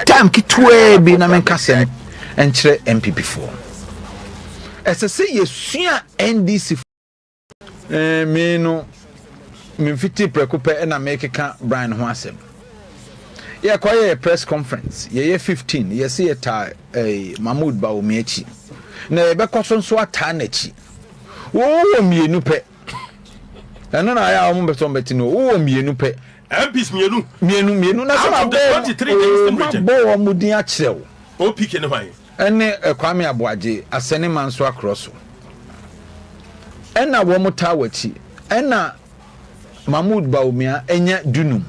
time kitwe bi na menka sem enkyere MPP for ese se yesua NDC me no memfiti prekope na mekeka Bryan ho asem ye kwaye press conference ye 15 ye se eta Mahmoud Bawomiachi na ye bekoso nso ata na chi wo mienu pe eno na ya omo beto mbeti no wo mienu pe MPs mienu na so about the 23 things in region bo omudin a kirewo o pike ne hwan ene Kwame Aboaje asene manso akroso ena wo muta wachi ena Mahmoud Bawumia enya dunum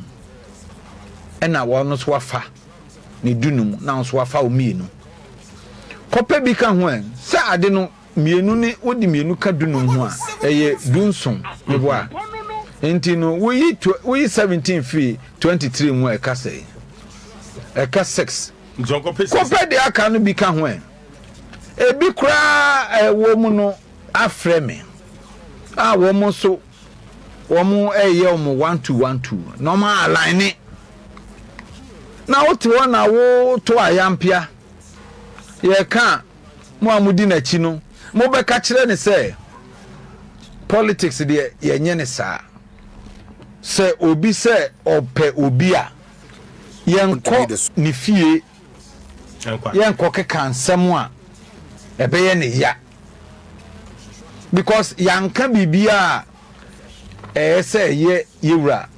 ena wo no so afa ni dunum na so afa o mienu kope bi ka ho en sa ade no mienu ne wodi mienu ka dunum ho a eye dunson mebo a enti no we 17 fee 23 mu e ka sei e ka 6 jonko pese kope de aka no bi ka ho en e bi kra wo mu no afreme a wo mu so wo mu eye wo mu 1212 normal align na wo te wona wo to ayampia ye ka mo amudi na chi no mo be ka kire ne se politics de ye nye ne saa se obi se ope obi a yenko ni fie yenko keka ansem a ebe ye ne ya because yanka bibia say ye yewra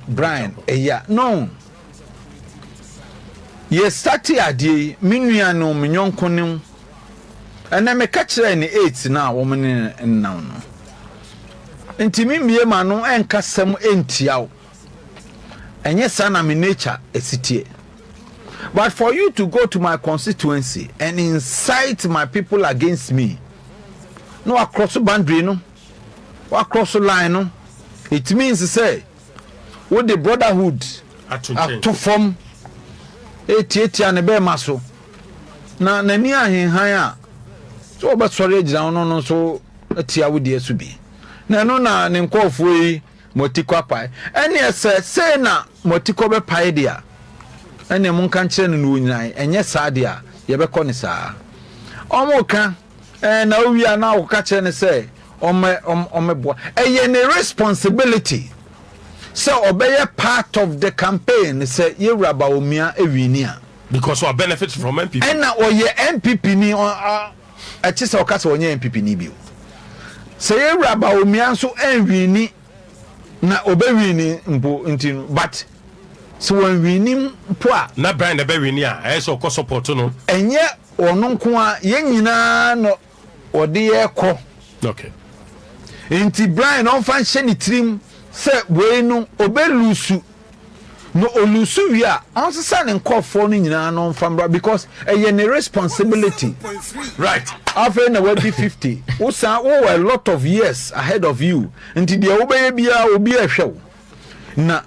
Bryan ya no ye start ade minua no menyonko nim ena me ka kire ni 8 na wo mene nnaw no ntimi mie ma no enkasem entiaw enye sana me nature esitie but for you to go to my constituency and incite my people against me no across the boundary no across the line no it means to say with the brotherhood to form etieti ne be maso na nani ahenhan a so ba sori agina no so atia wodi asu bi na no na ne nkofo yi motiko apai ene ese say na motiko be pai dia ene mun kan kire no nyinai enye saa dia ye be kɔ ne saa omo ka na owia na woka kire ne say omebo eye ne responsibility so obey part of the campaign say Yewra Bawumia ewinia because we benefit from MPP and na oye MPP ni a chisa okasa onye MPP ni bio say Yewra Bawumia so enwini na obewini mpo ntinu but so wenwini mpo a na Bryan na bewini a so ko support no enye ono nko a yenyina no ode ye kɔ okay inti Bryan on fan hye ni trim se we no obelusu no olusu wi a ansesa ne nkɔfo no nyina no mfambra because eye ne responsibility right after na we be 50 wo a lot of years ahead of you inti de wo be bia obi ahwew na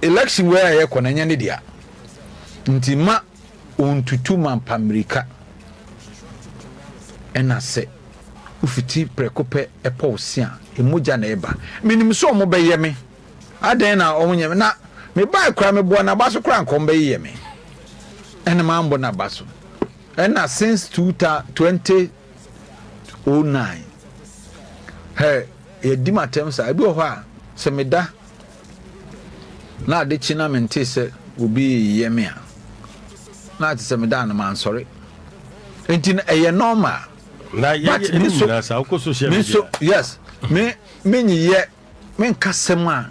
election where ye kɔ na nya ne dia inti ma ontutu mampamerika ena se ufiti prekope eposia emoja na eba minim so mo beye me aden na onye me na me ba kra me bo na baso kra nkom beye me ene ma mbo na baso ena since 2009 he ye di matem sa ebi ho a se me da na ade china mente se obi ye me a na ate se me da na man sorry enti na eye normal na ye sa ko social media yes me nyiye me nkasem a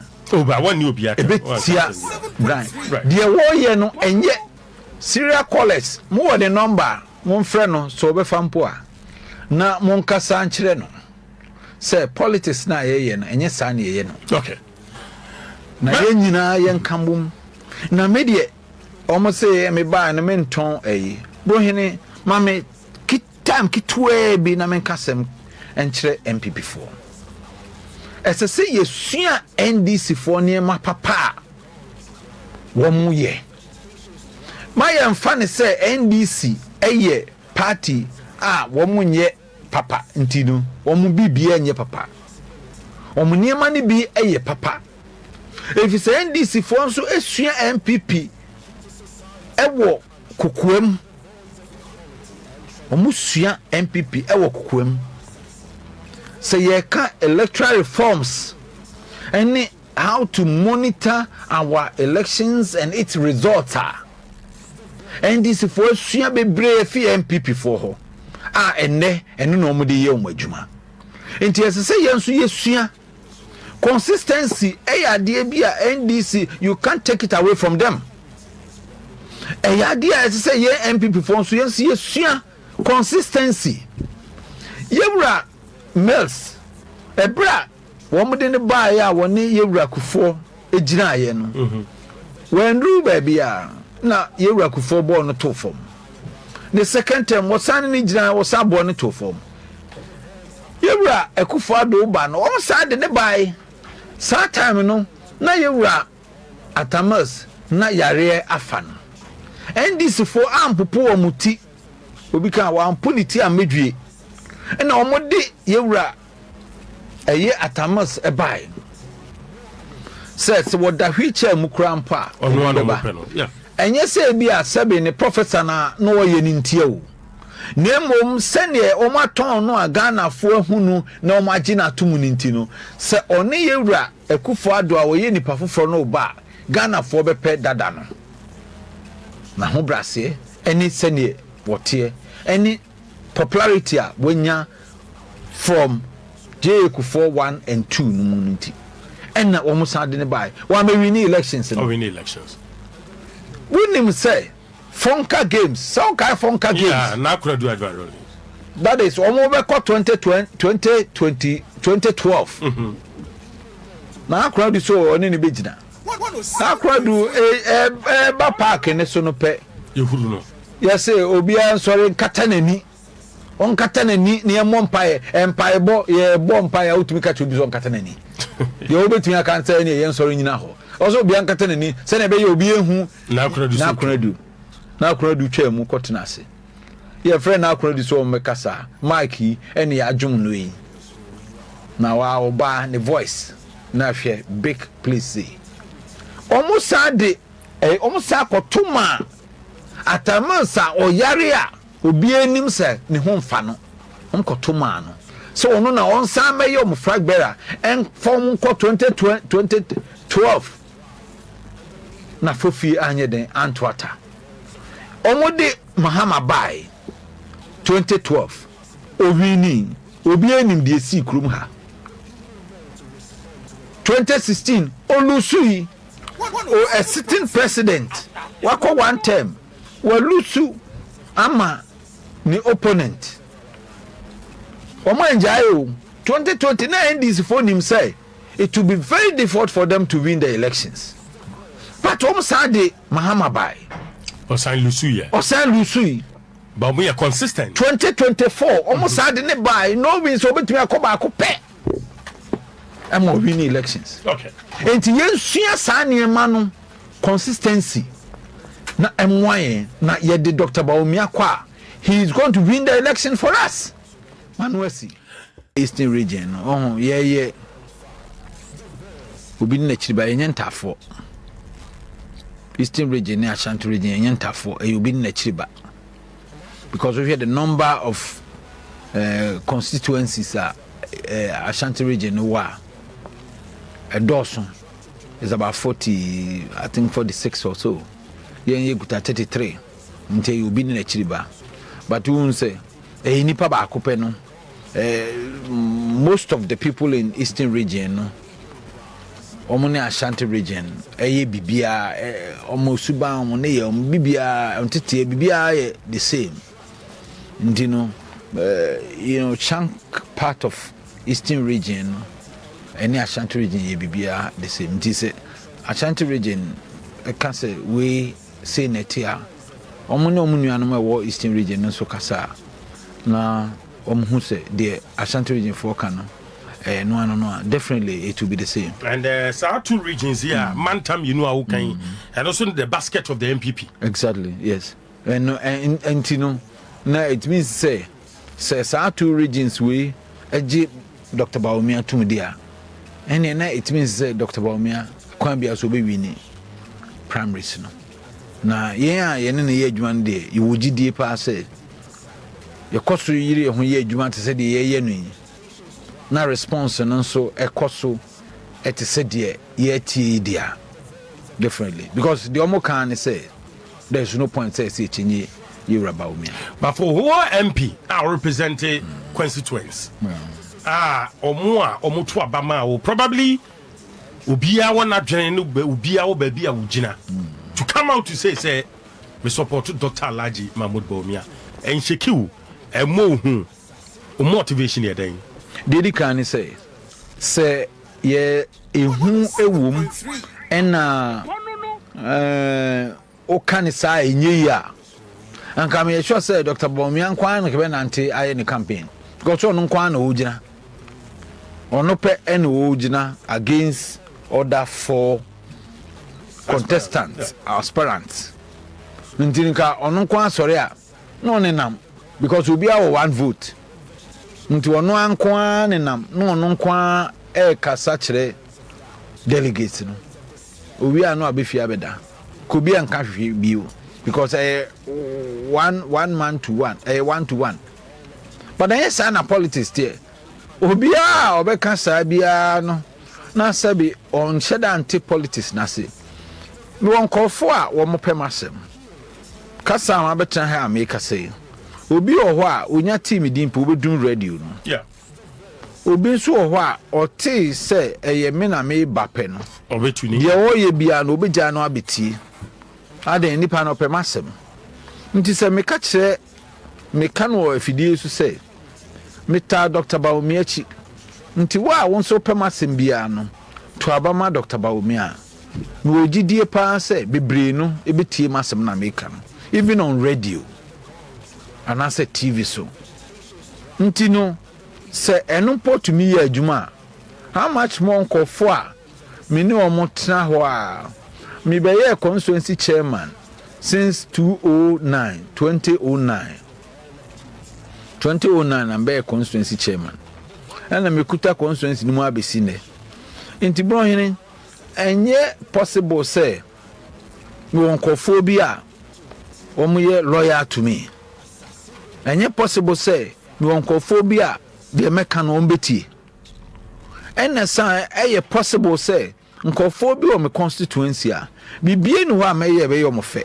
ba wani obi aka ebetia Bryan de wo ye no enye serial callers mo wo the number mo mfre no so obefa mpo a na mo nkasa nkyere no say politics na ye no enye sa na ye no okay na ye nyina ye nkambum na me de omo say me ba na me nton bohene ma me time kitwe bi na menkasem enkyere MPP4 ese se yesua NDC for niema papa wo mu ye ma ye mfa ne se NDC eye party a wo mu nye papa ntino wo mu bibia nye papa wo mu niema ne bi eye papa if se NDC for nso esua MPP ewo kokoam omusua MPP ewo kokoam say ye ka electoral reforms and how to monitor our elections and its results and this for sua bebre fi MPP for ho enne no mo de ye omadwuma enti ese say ye nso ye sua consistency ade bia NDC you can't take it away from them ade ese say ye MPP for nso ye sua consistency yewura Mills ebra wo de ne ba ya wo ne yewura kufo ejina ye no wenru ba bia na yewura kufo bo no to fom the second time wo san ne jina wo sa bo no to fom yewura ekufo ado ba no o sa de ne bai sa time no na yewura atamas na yare afa no ndc for ampopo wo muti obi kan wa ampuniti amedwie na omode yewura eye atamas ebai says what da hwicha mu krampa ono ba yeah enye se bia sebe ne professor na no ye ni ntie o nemom sene o maton no agana fo ahunu na o magina tum ni nti no se one yewura ekufo ado a wo ye nipa foforo no ba Ghana fo bepe dada no na ho brase eni sene wote eni popularity a wenya from JQ4 1 and 2 no munti enna wo musa de ne bai wa ma win elections no win elections wunim say Fonka games so kai Fonka games yeah na kura do advance that is omo be ko 2012 na kura do so oni ne begina na kura do ba park ne so no pe yehuru no yes obi an sorry katanani on katanani ne mompae empae bo ye bo mpae utumi ka chobi so on katanani ye obetumi aka nsa ne ye sorry nyina ho also obi an katanani se na be ye obi ehu na kura du twa mu kotena ase ye friend na kura du so mekasa mike ene ya adwum no yi na wa oba ne voice na hwe big please omusa de omusa kotuma atamansa oyare a obi enim se ne ho mfa no onkotuma no so ono na onsa meye omfragbera en form ko 2012 na fofi anye den antwata omode mahama bai 2012 owini obi enim de si krum ha 2016 olusui a sitting president wako one term walusu ama ni opponent omo enjayo 2029 this for him say it will be very difficult for them to win the elections but omo sade mahama bai osan lusuyi but we are consistent 2024 omo sade ne bai no wins obetumi akoba akopɛ amo win elections okay enti yensua sane ma no consistency na emwaye na yede Dr. Bawumia kwa he is going to win the election for us manuasi Eastern region yeah obi na chiriba yenyentafo Eastern region na Ashanti region yenyentafo obi na chiriba because we had the number of constituencies Ashanti region wa Dawson is about 40 I think 46 or so yen guta 33 nte you be na chiriba but we won't say nipa ba akope no most of the people in Eastern region no omo ne Ashanti region bibia omo suba omo ne ye omo bibia ontete bibia the same you know chunk part of Eastern region any Ashanti region ye bibia the same say Ashanti region can say we say netia omo ne omo nuanom e Eastern region no so kasa na omo hu say the Ashanti region for kan no definitely it will be the same and so two regions here mantam how can and also the basket of the MPP exactly yes and now it means say so two regions we Dr. Bawumia tumudia and now it means Dr. Bawumia kwan bia so be win primaries no na yen a yen ne ye adwuma no de ye wogidie pa se ye koso yiri ho ye adwuma te se de ye no yi na response no so ekoso ete se de ye tie dia differently because the omo can say there's no point say chinye you about me but for who MP are representing constituents omo to abama will probably ubia wana dwen no ubia wo ba bia wugina to come out to say we support Dr. Alhaji Mahmood Bawumia and shekiu emo motivation ye den dedi kan say ye ehu ewum ena o kan sa enye ya anka me sure say Dr. Bawumia nkwan na ke nante aye ne campaign because on nkwan na ogina ono pe ene ogina against order for contestants aspirants ntinka ono nkwan sori a no ne nam because obi a one vote nti ono ankwan ne nam no ono nkwan kasa kire delegate no obi a no abefia beda ko bi anka hwe bio because one man to one 1 to 1 but then say na politics there obi a obeka sa bia no na sabi on sheda anti politics na se me won kofo a wo mopem asem kasa ma betan ha make say obi oho a onya team dimpo obedun radio no yeah obi nso oho a ote se eye me na me bape no obetuni ye wo ye bia no obegya no abeti aden nipa no pem asem nti se me ka kire me kan wo afidie su se meta Dr. Bawumia chi nti wa won so pem asem bia no to abama Dr. Bawumia no ogidie pa se bebre no ebetie masem na me kan even on radio and as a TV so nti no se eno to me ya adwuma how much more nkofo a me ne omo tena ho a me be ye constituency chairman since 2009 I'm be constituency chairman and me kuta constituency no mu abesi ne nti bro hene enye possible say me nkofo bi a omo ye loyal to me enye possible say me nkofo bi a de meka no ombeti ena san eye possible say nkofo bi o me constituency a bibie ni ho a meye be yo mo fe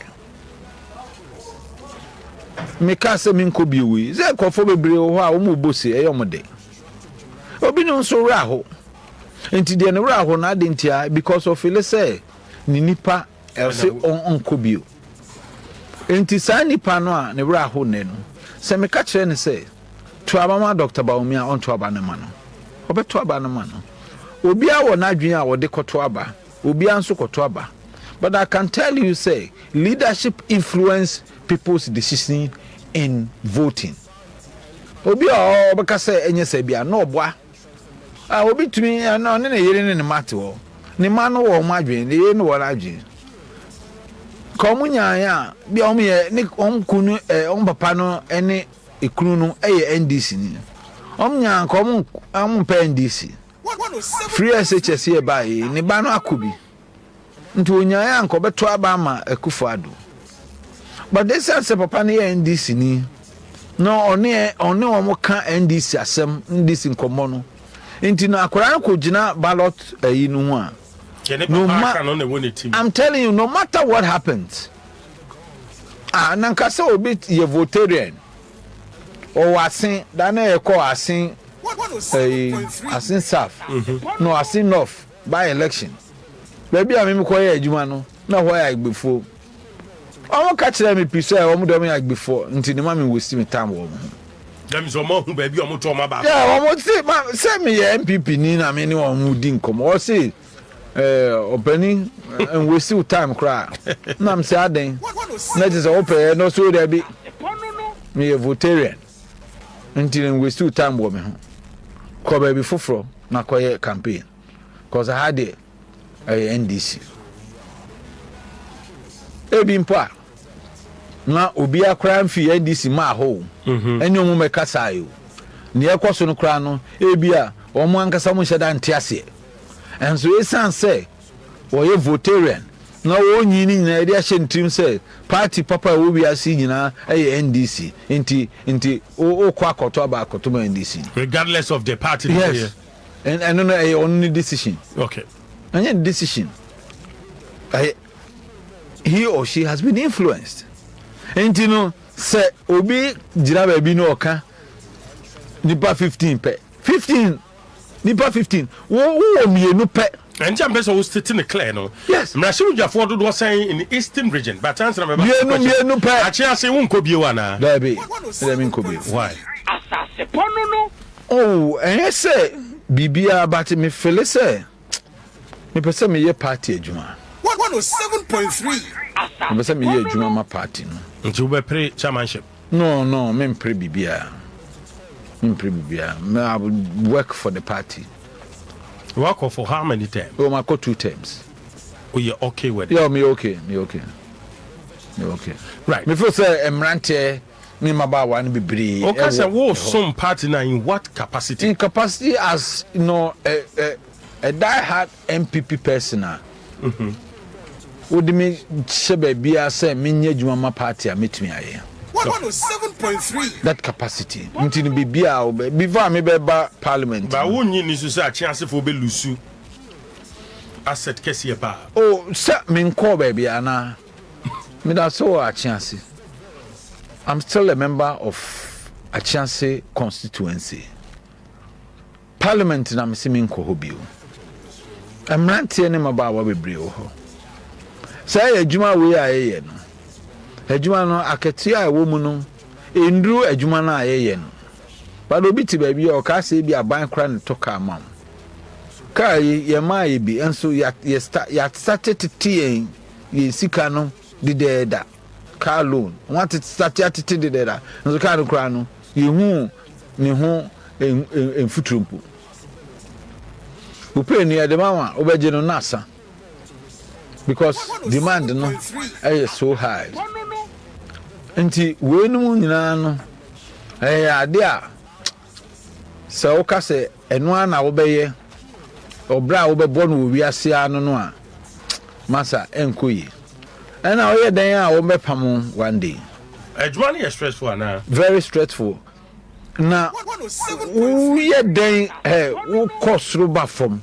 me ka se me nko bi wi ze nkofo bebre ho a o mo bosi eye mo de obi no so ra ho enti de ne ra ho na de ntia because of ele say ni nipa else on nko bi enti sa nipa no a ne ra ho ne no se me ka kire ne say to abama Dr. Bawumia on to abana mano obeto abana mano obi a wo na adwen a wo de koto aba obi anso koto aba but I can tell you say leadership influence people's decision in voting obi a obeka say enye say bia no oboa obi tumi na ne yere ne mate wo ne ma no wo ma adwen ne ye no wo na adwen komunya ya bia omye ne onkunu papa no ene ekunu no eye NDC ni omnya ko pe NDC free SHS here by ni ba no akobi nti onya ya nko beto aba ma Akufo-Addo but this say papa ne NDC ni no one omo ka NDC asem NDC nkomo no nti no akora ko gina ballot ayi no ho a I'm telling you no matter what happens nankasa obi ye votarian o asin da na e ko asin asin south no asin north by election baby a me ko ye adwuma no na ho ya agbefo omo ka kire me pise omo do me agbefo nti ne ma me westi me time wo mo dem so mo hu baby omo to ma ba yeah omo say me ye MPP ni na me ni omo di nkomo o say openi and westi time cry na me say aden na just open no so there be me a votarian until we still time wo me ho ko ba bi foforo na koye campaign cause I had a NDC ebi mpa na obi akra mfi NDC ma ho eni omu mekasa yo ne ekoso no kra no ebi a omu ankasa mu hyeda ntiase enso esan say wo ye votarian na wo nyini na ide ahye ntrim say party papa wo wi ase nyina NDC inti o kwa akoto ba akoto ma NDC regardless of the party. Yes. And no only decision. Okay. And decision. He or she has been influenced. And you know, say obi jira ba bi no oka nipa 15 pe 15 nipa 15 wo mienu pe. And jam person was sitting clear no. Yes. Mrashimu Jafo do was saying in the eastern region, but answer me. Mienu pe. Achia say won ko bi wana. There be. Let me ko bi. Why? Asase pono no. Oh, and say bibia but me feel say me pese me ye party adwuma. 107.3. Me pese me ye adwuma ma party no. Nti we pre chairmanship. No, me pre bibia. Me I would work for the party. Work for how many times? Oh, my go 2 terms. Oh, you're okay with it? Yeah, me okay. Right. Me feel say emrante me maba one be bree. Okay, so what some party now in what capacity? In capacity as you know a die-hard MPP person. Would me shebe bia say me nye adwuma ma party a meet me aye. 107.3. That capacity. Until be bia before me be ba parliament. Ba wonyi ni so say a chance for be lusu. Asset kesi ba. Oh, sir, me nko baby ana. Me da so a chance. I'm still a member of Acheampong constituency. Parliament na me se me nko ho bio. Emrante ne maba wa bebre ho. Say adwuma we ayeye no. Adwuma no aketia ewo mu no enduru adwuma na ayeye no. But obi ti ba bi o ka se bi aban kra ne to ka mam. Ka ye ma bi enso ya started tien ye sika no dideda car loan want it start dideda enso ka no kra no ye hu ne ho enfutrumpu. Upe ni de mama obeje no nasa because demand no is so high. Nti we no nyina no ade a se o ka se eno ana wo beye obra wo be bo no wi ase anu no a masa enkoyi ena o ye den a wo be pam one day Adwuma is stressful ana very stressful na wo ye den wo kosro ba fom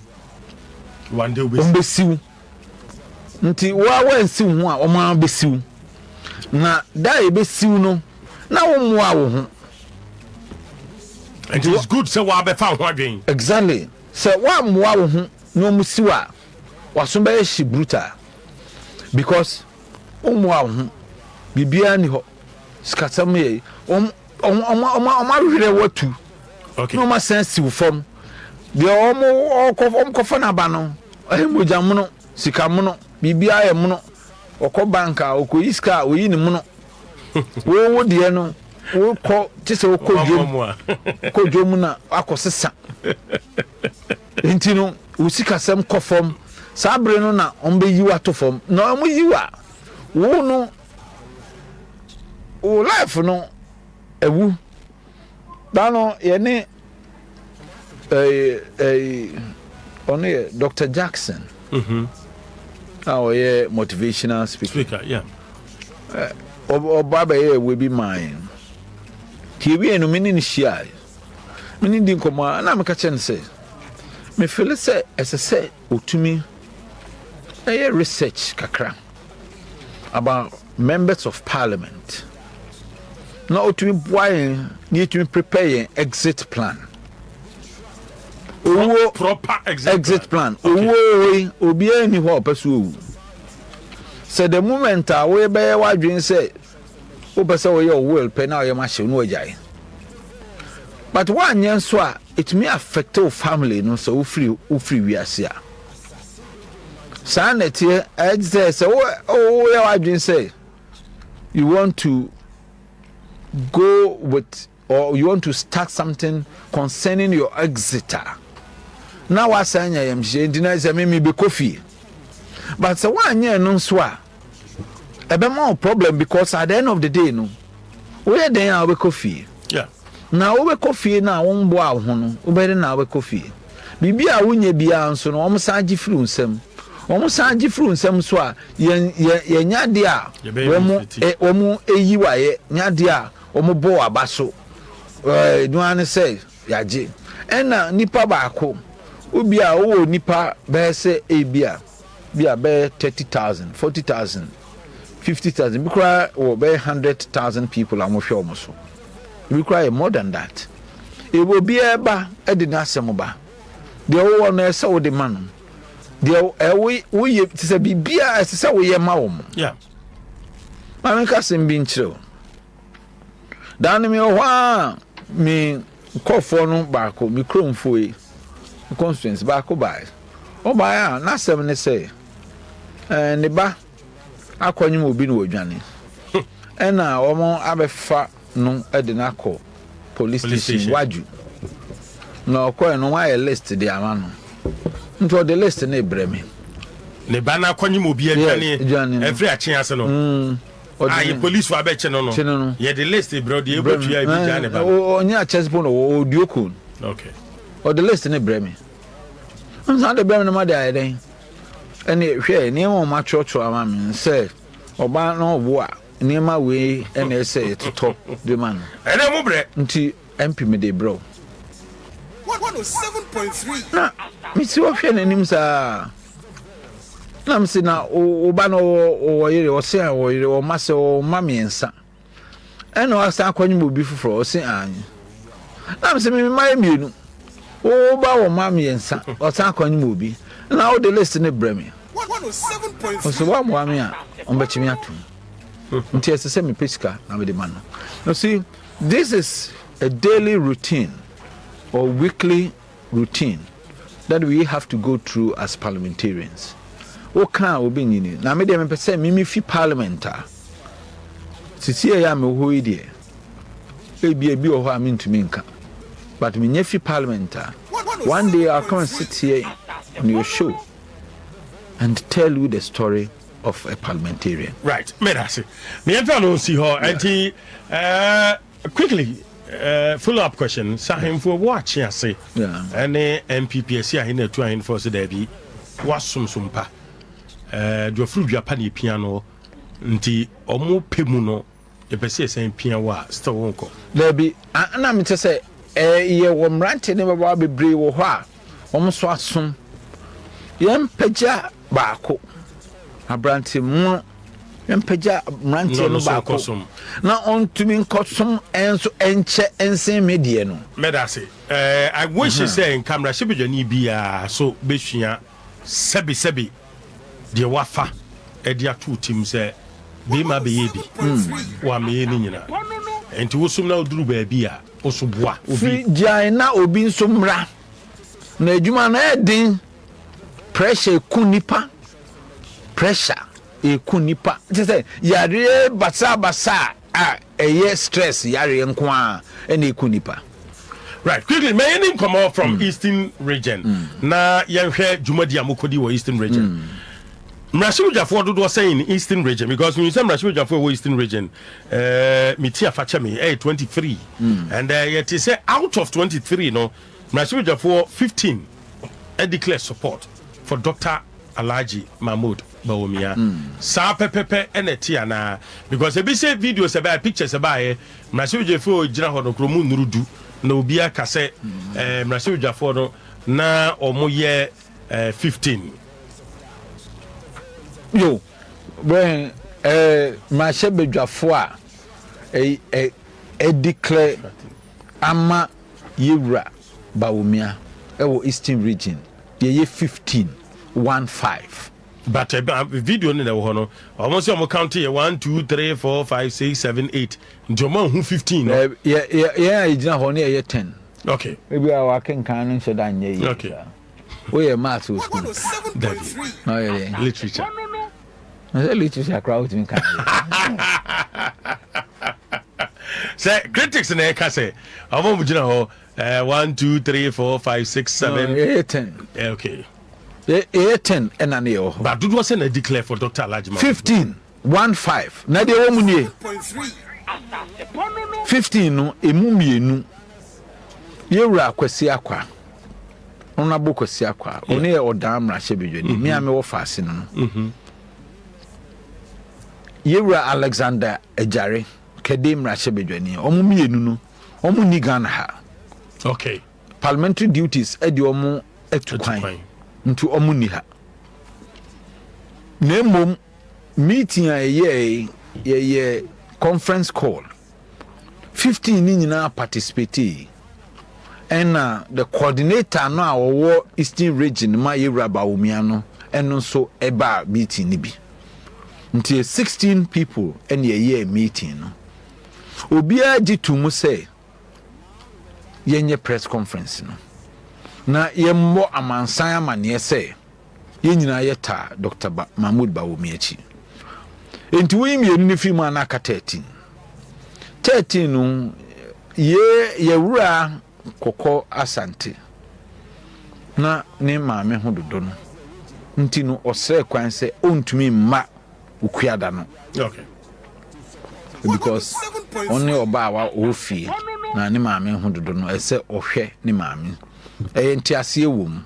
one day we besiw nti wa wansi ho a o ma besiw na dai besiw no na wo mo a wo ho. it is good say wa be fa ho adwen Exactly. So wa mo a wo ho no mu siwa waso be shi brutal because o mo a wo ho bibia ni ho skatam ye o hwere watu. okay No ma sense fom de o kofa na ba no ehemojam no sika mo no bibia ye mo no okọ banka okoyiska oyi ni mo no wo de no wo ko tise wo kodwom na akosesa enti no wo sika sem kofom sabre no na ombe yiwa to fom na omo yiwa wo no o life no ewu dano ye ne only Dr. Jackson yeah, motivational speaker yeah Baba will be mine. He be no meaning share. Meaning din koma na me ka chen say. Me feel say as I say otumi a research kakra about members of parliament. Na otumi boy need to prepare exit plan. Proper exit plan. Obi any ho pesu. So the moment we be wadwin say o pese we your will pe na your machine no ajai. But one yen so a it may affect your family no so free wiase a. Sanity exit say oh we wadwin say you want to go with or you want to start something concerning your exiter. Now what saying I am she denies me be coffee. But so one year no so a be more problem because at the end of the day no we dey now be coffee. yeah Now we coffee na won bo a ho no we be na we coffee. Bibia wonye bia nso no om sa agi free nsem omo sanji fru nsem so a ye nyade a omo eyi waye nyade a omo bo abaso duane say yaje ena nipa baako obi a wo nipa be say ebia bia be 30,000 40,000 50,000 bikra wo be 100,000 people amhwe omo so bikra more than that e wo bi eba e de na asem ba de wo no ese wo de man de wo ye tse bibia ese wo ye ma wo mo yeah ma me ka sem bi nchiro dan me ho a me kofo no baako me kromfo yi constituency baako bai o bai a na asem ne say ne ba akonyim obi no odwane ena omo abefa no e de na akọ police station waju no ko no wa list de amano nto the list na ebreme ne ba na akonyim obi adwane every achiase no ayi police wa be che no ye the list bro de ebotua bi jane ba onye achese po no odioko okay o the list na ebreme nso de ebreme no ma de ayeden ene hwe ni mo ma chocho ama me say oba na obo a ni ma we ene say toto de man ene mo bre nti MP me de bro 107.3 na mi si wo hwe nanim sa na mi si na oba no o yire o se o yire o ma se o ma miensa ene o asa akwanyum obi fufuro o se anyi na mi si mi ma emienu o ba wo ma miensa o sa akwanyum obi na o de list ne bremi 107.3 so wa mo ami a on be chimi atum nti ese me pesika na me de man no see this is a daily routine or weekly routine that we have to go through as parliamentarians o kan obi nyini na me de me pese me fi parliamenta sisi ya me ho ide ebi o ho a me ntumi nka but me nya fi parliamenta one day I'll come and sit here on your show and tell you the story of a parliamentarian. Right, merasi. Me enta no see her anti quickly follow-up question. Sahim for watch say. Yeah. Any MPP here in the 2 for there be wasum sumpa. Do fru Japan piano nti omo pemu no e pese sen piano wa still wonko. There be na me say ye wo mrante ne baba bebre wo ho a omo so asom yem pagya baako abrante mu yem pagya mrante no baako na ontumi nkosom enso enche ensen medie no medase I wish you say in camera shebejani bia so behua sebi de wafa e de atu tim say be ma be yebi wa me ni nyina enti wosum na oduru ba bia osuboa obi jai na obi nso mra na adwuma na edin pressure kunipa pressure ekunipa say yare basa a eye stress yare nko a na ekunipa. Right, quickly may any come out from Eastern region na yenhwe dwumadi amokodi wo Eastern region. Mrashibu Jafo do was saying Eastern region because when you say Mrashibu Jafo Eastern region mitia fachami 23 and yet he say out of 23 no Mrashibu Jafo 15 declare support for Dr. Alhaji Mahmood Bawumia. Sa pepepe enetia na because e be say videos about pictures about Mrashibu Jafo jina ho no kromu nurudu na obia ka say Mrashibu Jafo no na omo ye 15 yo when Mrashibu Jafo a declare ama yewra Bawumia ewo Eastern region ye 15 but video in the one almost almost count here 1 2 3 4 5 6 7 8 Joma who 15 yeah ijina ho ne 10 okay maybe our can can so dan ye okay we are math school oh yeah literature literature crowd in can say critics in the say amo mujina ho 1 2 3 4 5 6 7 10 okay 10 and an year. But do was a declare for Dr. Alhaji 15 na de omunie 15 no emu mienu yewura kwasi akwa ona bokosi akwa one ye odamra hyebedwani me ame wo faase no yewura Alexander Ejare kedemra hyebedwani omu mienu no omu ni Ghana ha okay parliamentary duties edi omu etukwan ntu omu ni ha nemom meeting a ye conference call 15 ni nyina participate and the coordinator no a wo Eastern region ma yewura Bawumia no eno so eba meeting ni bi nti 16 people and ye meeting no obia gitumu say yenye press conference no na yemmo amansan amane say yenyina yeta Dr. Mahmoud Bawumia chi enti wo yimienu ni fi ma na ka 13 no yewura Koko Asante na ne maame ho dodo no nti no osre kwan se ontumi mma ukuada no okay because only oba wa ofie na ne maame ho dodo no ese ohwe ne maame enti ase ewom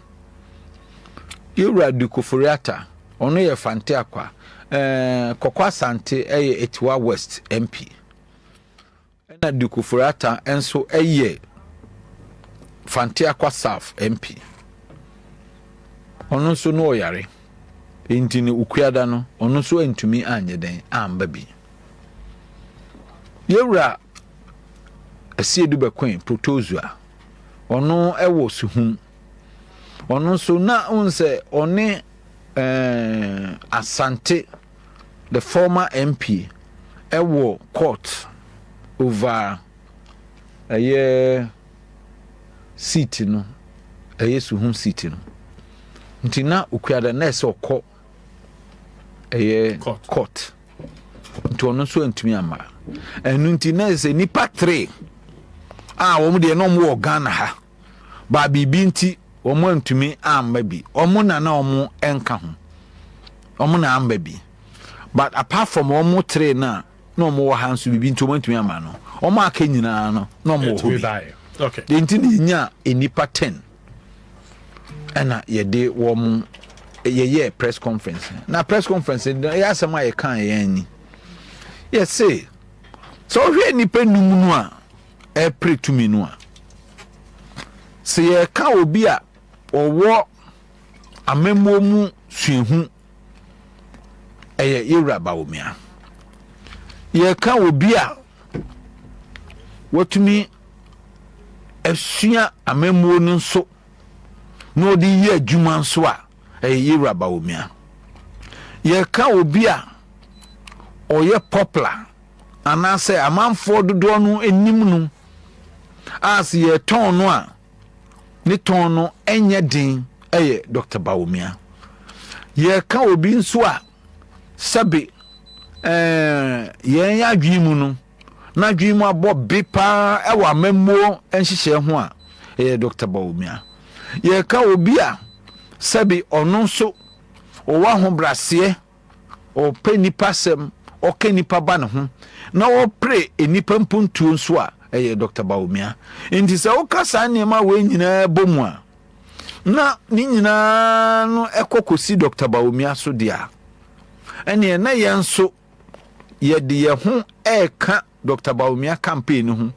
yewura Dukufuriata ono ye fante akwa Koko Asante Etiwa West MP na Dukufuriata enso Fantia kwa South MP ono so no yare enti ne ukuada no ono so entumi anye den amba bi yewura asiedu bekwen proposal ono ewo suhum ono so na unse one Asante the former MP ewo court over a year seat no yesu hum seat no ntina ukuada na ese okọ court nti ono so antumi ama enu ntina ese nipa 3 wo de no mo Ghana ha ba bibi nti wo mo antumi amma bi omo na omo enka ho omo na amba bi but apart from omo 3 na omo wo hanso bibi nti omo antumi ama no omo aka nyina no omo ho bi okay the intini nya enipa 10 ana yede wo ye press conference na press conference ya asema ye kan ye ani yes say so hwe nipa num no a e pre to me no a se ye ka obi a owo amemmo mu suehu yewura Bawumia ye ka obi a watumi esua amemmo no so no di ye adwuma nso a yewura Bawumia ye ka obi a oye popular anase amanfo dodo no enim no as ye ton no a ni ton no enye din Dr. Bawumia ye ka obi nso a sabe ye ya dwimu no na dwimu abo bepa ewa memmo enhihye ho a Dr. Bawumia ye ka obi a sabe ono so o wa ho brase o pe nipa sem o ke nipa ba ne ho na o pre enipa mpuntu nso a Dr. Bawumia enti se o kasa nema we nyina bomu a na ni nyina no ekokosi Dr. Bawumia so dia ene na yenso ye de ye ho eka Dr. Bawumia campaign ho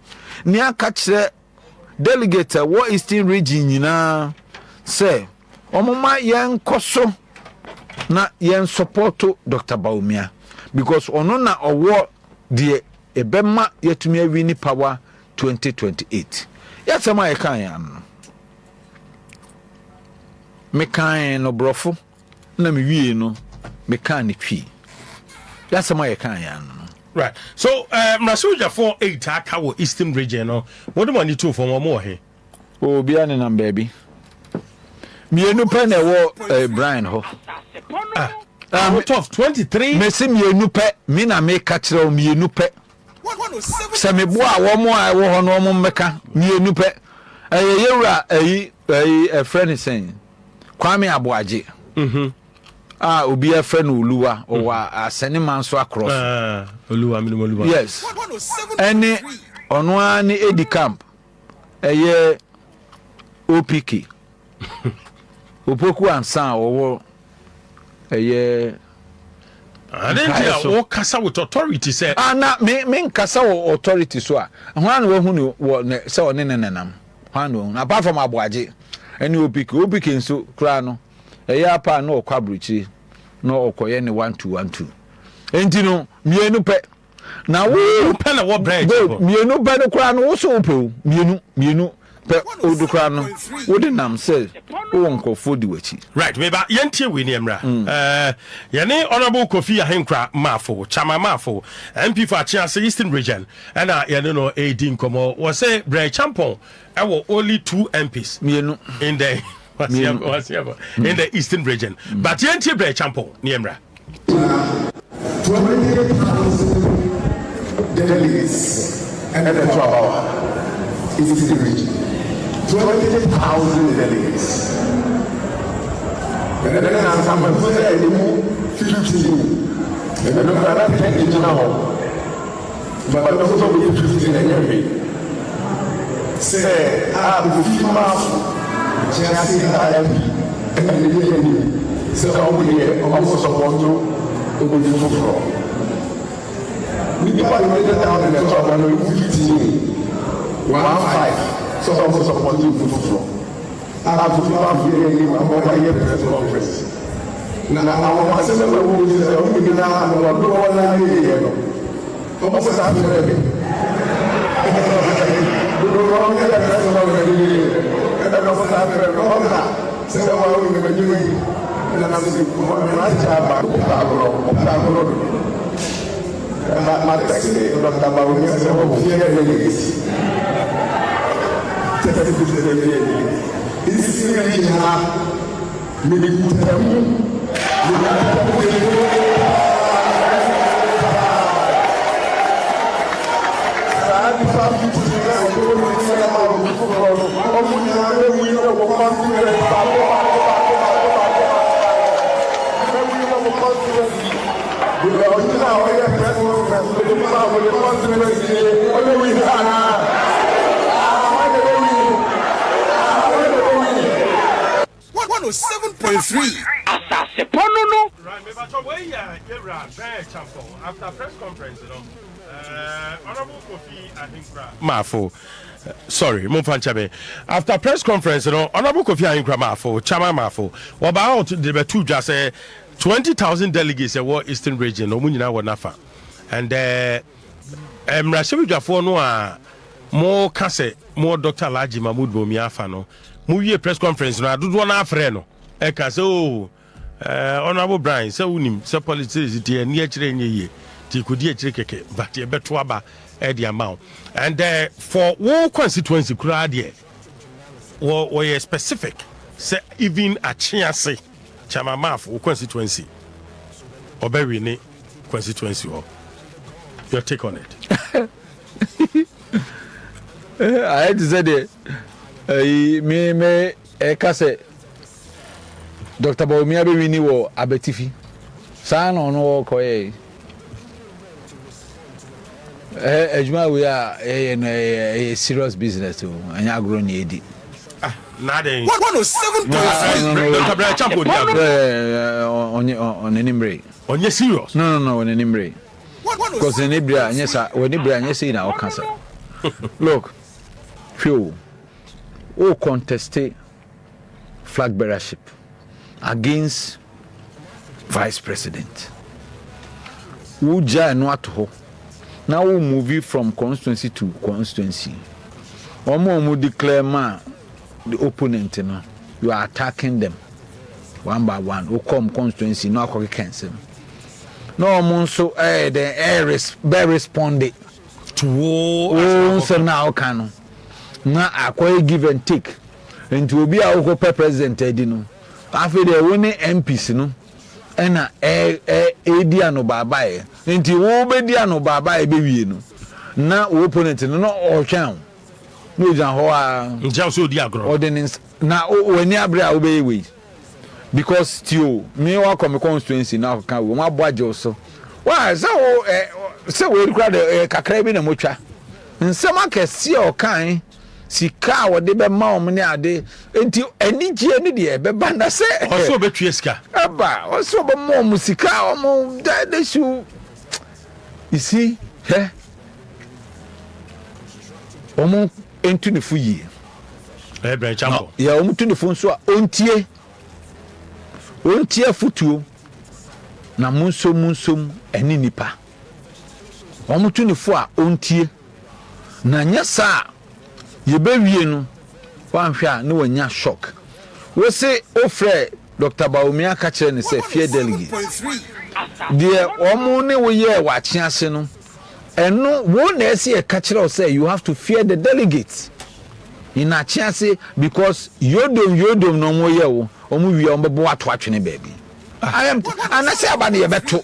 ni aka kire delegate wo Eastern region nyina say omoma yen koso na yen support Dr. Bawumia because ono na owo de ebema yetumi awi ni power 2028 yasema ye kan ya no me kan no brofo na me wie no me kan ni twi yasema ye kan ya no right so mrasoja for 8 aka wo Eastern region no what do money to for more he bia ne number bi mienu pe na wo Bryan ho out of 23 me se mienu pe mi na me ka kire o mienu pe se me bo a wo mo a wo ho no mo meka mienu pe yewura a friend saying Kwame Aboaje obi a friend Oluwa o wa asene man so across Oluwa minimum Oluwa yes any ono ani edi camp OPK opoku ansa wo eye adentia wo kasa with authority say na me nkasa wo authority so a hwan wo hu wo se one nenenam hwan wo apart from aboaje eni opik nso kra no eye apa na okwabruchi na okoye ne 1212 enti no mienu pe na wo pe na wo bread mienu pe no kra no wo so pe mienu pe odukra no wo de nam se wo nkofo di wachi right me ba yentie we ni emra yene honorable Kofi Ahenkra Mafo Chama Mafo MP for Acheampong Eastern Region and yene no edin komo wo say Bryan Acheampong I will only 2 MPs mienu in the in the Eastern Region but yentie Bryan Acheampong ni emra 20,000 delegates and the 12 Eastern Region 20,000 delegates. And then I'm going to say 15. And then I'm going to take it now. But I'm also going to 15 anyway. Say, I'm 15 miles. Just say I am. And then so I'm here. I'm also supposed to go to the floor. We get down in the top and 15. 1-5. So I'm also supporting football. I have to have here I'm going to get press conference. Now I want to say we will now and what do all I here. Come on, start ready. We go wrong get press conference. And then also start ready. Come on. Say what we going to do. And then I'm saying come on, right job. My text is Dr. Baumi says what we here is. This is really hard. Maybe you tell me. Asase pono no. Right, me bacho we Bryan Acheampong after press conference, honorable Kofi Ahenkra Mafo. Sorry, Mumfanchabe. After press conference, honorable Kofi Ahenkra Mafo, Chama Mafo. About the two just say 20,000 delegates in the Eastern Region. No munina wa nafa. And Mrashebi Jafo no more kase more Dr. Laji Mahmoud Bomiafa no. Movie press conference no do na afre no. E ka say honorable Bryan say unim say politics dey near chire nye ye. Ti kodi chire keke but e beto aba e the amount. And for one constituency kura there we specific say even Acheampong Chama Mafo constituency obewi ni constituency o. Your take on it. I had to say that me kase Dr. Baumia be wini wo abetifi saa no no ko ejuma we a serious business o anya agro na edi na dey 107.3 Dr. Bryan Acheampong on nimbre onye serious no on nimbre because nimbre anya sa when nimbre anya say na o cancer look few who contested flag bearership against vice president. Who ja no ato. Now we move from constituency to constituency. Omo declare man the opponent no. You are attacking them one by one. Who come constituency no akọ cancel. No omo so the responded to so now can na akọ give and take. Into obi a wo president edi no afi de wo ne MPs no na edi ano baba e nti wo be di ano baba e be wie no na wo opponent no o twan no jan ho a nja so di agro ordinance na wani abre a wo be we because tio me wa come constituency na ka wo ma boaje so wa se wo kura de kakra bi na motwa nsema kese o kan sika wo de be ma wo ne ade enti anigye ne de be ba na se oso betue sika aba oso be mo sika mo da shoe you see omo enti ne fu yi Bryan Acheampong ya omo tu ne fu nso a ontie futuo na munsom eni nipa omo tu ne fu a ontie na nya sa ye be wie no wanhwe a ne wanya shock we say ofre Dr. Baumia ka kire ne say fear delegate de omo ne wo ye wa chiase no eno wo na ese e ka kire say you have to fear the delegates in a chiase because yodom no mo ye wo omo wi omo be wato atwene baby I am anase aba ne ye beto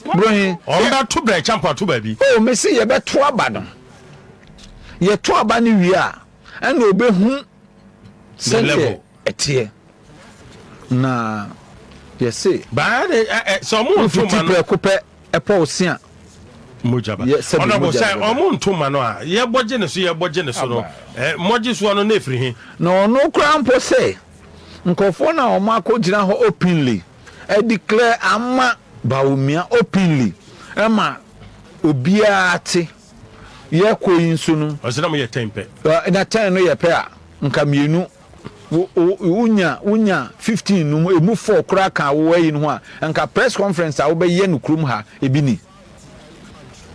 brohin on to Bryan Acheampong to baby oh me say ye beto aba no ye to aba ne wi a ena obehu the level etie na ye say ba so mo to man no kopɛ epo osia mojaba ona go say omo to man no a ye boje ne so no moje so no na efiri he no krampo say nkofo na omo akogina ho openly declare ama Baumia openly ema obia ate ye koyin so no osina mo ye tempe na 10 no ye pe a nka mienu unya 15 no emu 4 kura ka wo yi no a nka press conference a wo be ye no krum ha ebini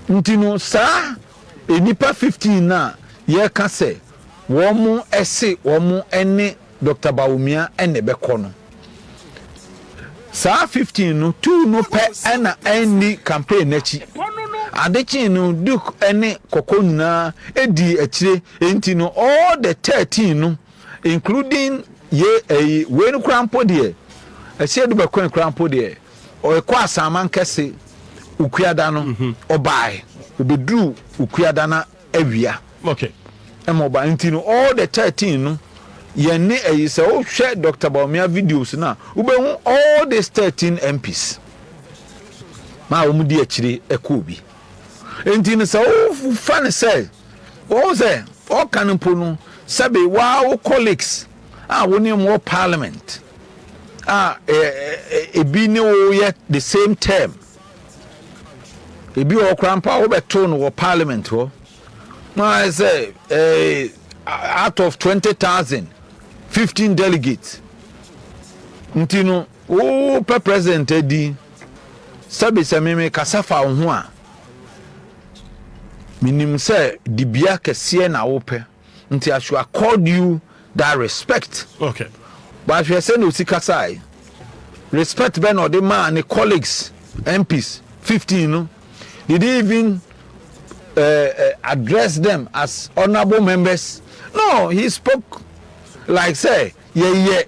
ntino sa enipa 15 na ye ka se wo mu ese wo mu ene Dr. Baumia ene be kono sa 15 no 2 no pe ena any campaign nachi adechi no duk ene kokko nyina edi akire enti all the 13 no including ye we no krampo de ese do be kwan krampo de o ekwa asaman kese ukuada no obai obedru ukuada na awia okay emoba enti all the 13 no ye ne say o hwe Dr. Baumia videos na ubehu all these 13 MPs ma wo mudi akire ekobi enti ne say o fa ne say o say o kanpo no sabe wa o colleagues woni mo parliament ebi ne o ye the same term ebi o krampa o beto no parliament ho I say out of 20,000 15 delegates ntino o president edi sabe sameme kasafa ho a minim say dibia kese na wo pe nti I should accord you that respect okay but you say no sikasai respect ben or the man and colleagues MPs 15 no did he even address them as honorable members? No, he spoke like say yeah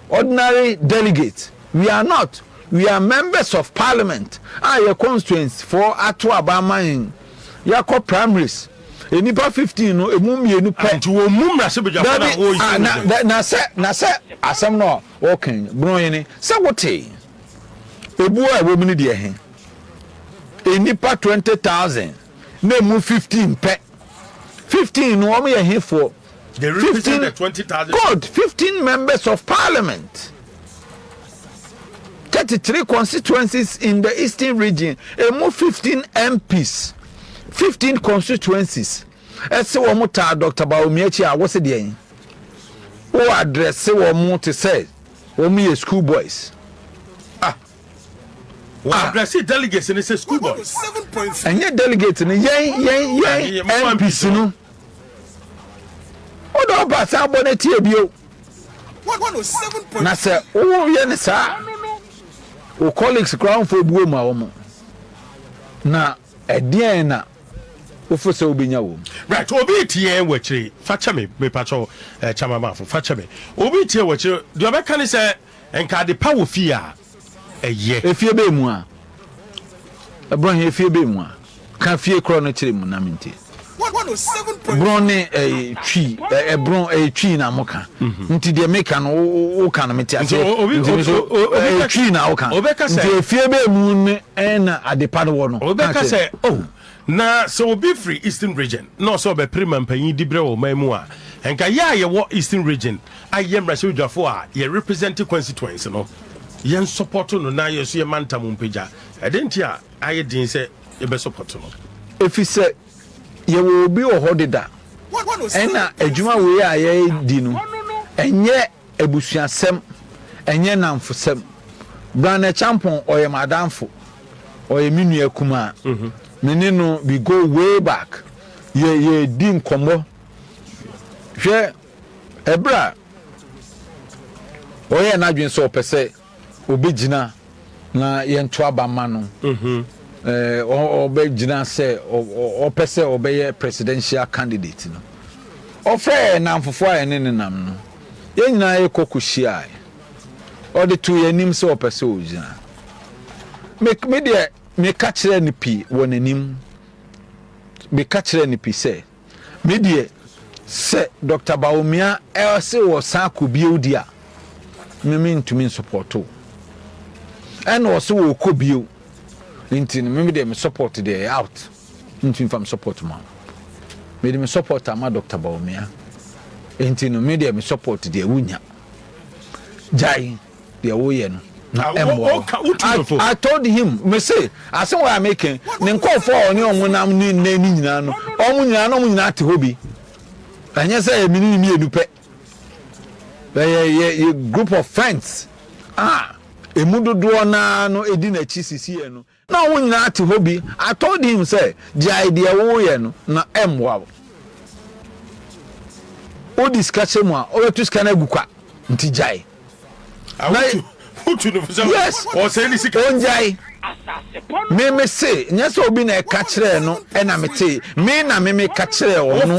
ordinary delegates. We are not, we are members of parliament. Your constituents for Atu Abama in Yako primaries enipa 15 no emum ye nu pe nti wo mum na se bejafo na wo yi na se asem no okay bro yini se wote ebu a wo mini de he enipa 20,000 na emu 15 pe 15 no am ye he for they represent the 20,000 good 15 members of parliament 33 constituencies in the eastern region emu 15 MPs 15 constituencies. Ese wo muta Dr. Baumia Acheampong wo se de yin. Wo address wo mu to say wo mu ye school boys. Wo address delegates in say school boys. Enye delegates ni yen MPs no. O do pass aboneti ebio. 107.5 na say wo ye ne sa. O colleagues crown for buo ma wo mo. Na edien na ofose obinya wo right obi tie wachiri facha me pacho chama mafo facha me obi tie wachiri do be kan say enka de power fia eye efie be mu a ebron efie be mu a ka fie kro no kire mu na menti 107.5 bron ne twi ebron twi na moka nti de meka no wo kan meti ase obi twi na wo kan nti efie be mu ne na adepa no wo no obi ka say oh na so be free Eastern region no so be prima panyin di bre wo mamu a enka ye wo Eastern region ayem ra sojafo a ye represent constituency no yen support no na ye so ye mantam mpagya edenti a aye din se ye be support no if you say ye will be o hodida ena adwuma we a ye di no enye ebusuasem enye namfosem Bryan Acheampong oye madamfo oye minua kuma menino we go way back ye din komo hwe ebra oye na dwen so pese obegina na ye nto abama no obegina se opese obeye presidential candidate no ofre na mfofo aye ne nam no ye nyina ye kokuhia or the 2 years so opese make me there me catch any pi won anim me catch any pi say me there say Dr. Bawumia say was sanku biodia me mean to me support to and also wo ko bio intin me there me support there out intin from support man me support am Dr. Bawumia intin me there me support there wunya jai there wo ye no I told him, me say, I saw what I'm making. Then call for on your monam no. Omunya no munya te hobi. And yes, I mean me do pe. A group of friends. Emudo do na no edi na chisisi no. Na munya te hobi. I told him say, the idea wo ye no na emwa. O discuss mu a, o to scan agukwa. Nti jai. Yes, or say this onjai. Me say, yes, obi na kachre no, ena me te. Me na me kachre o no.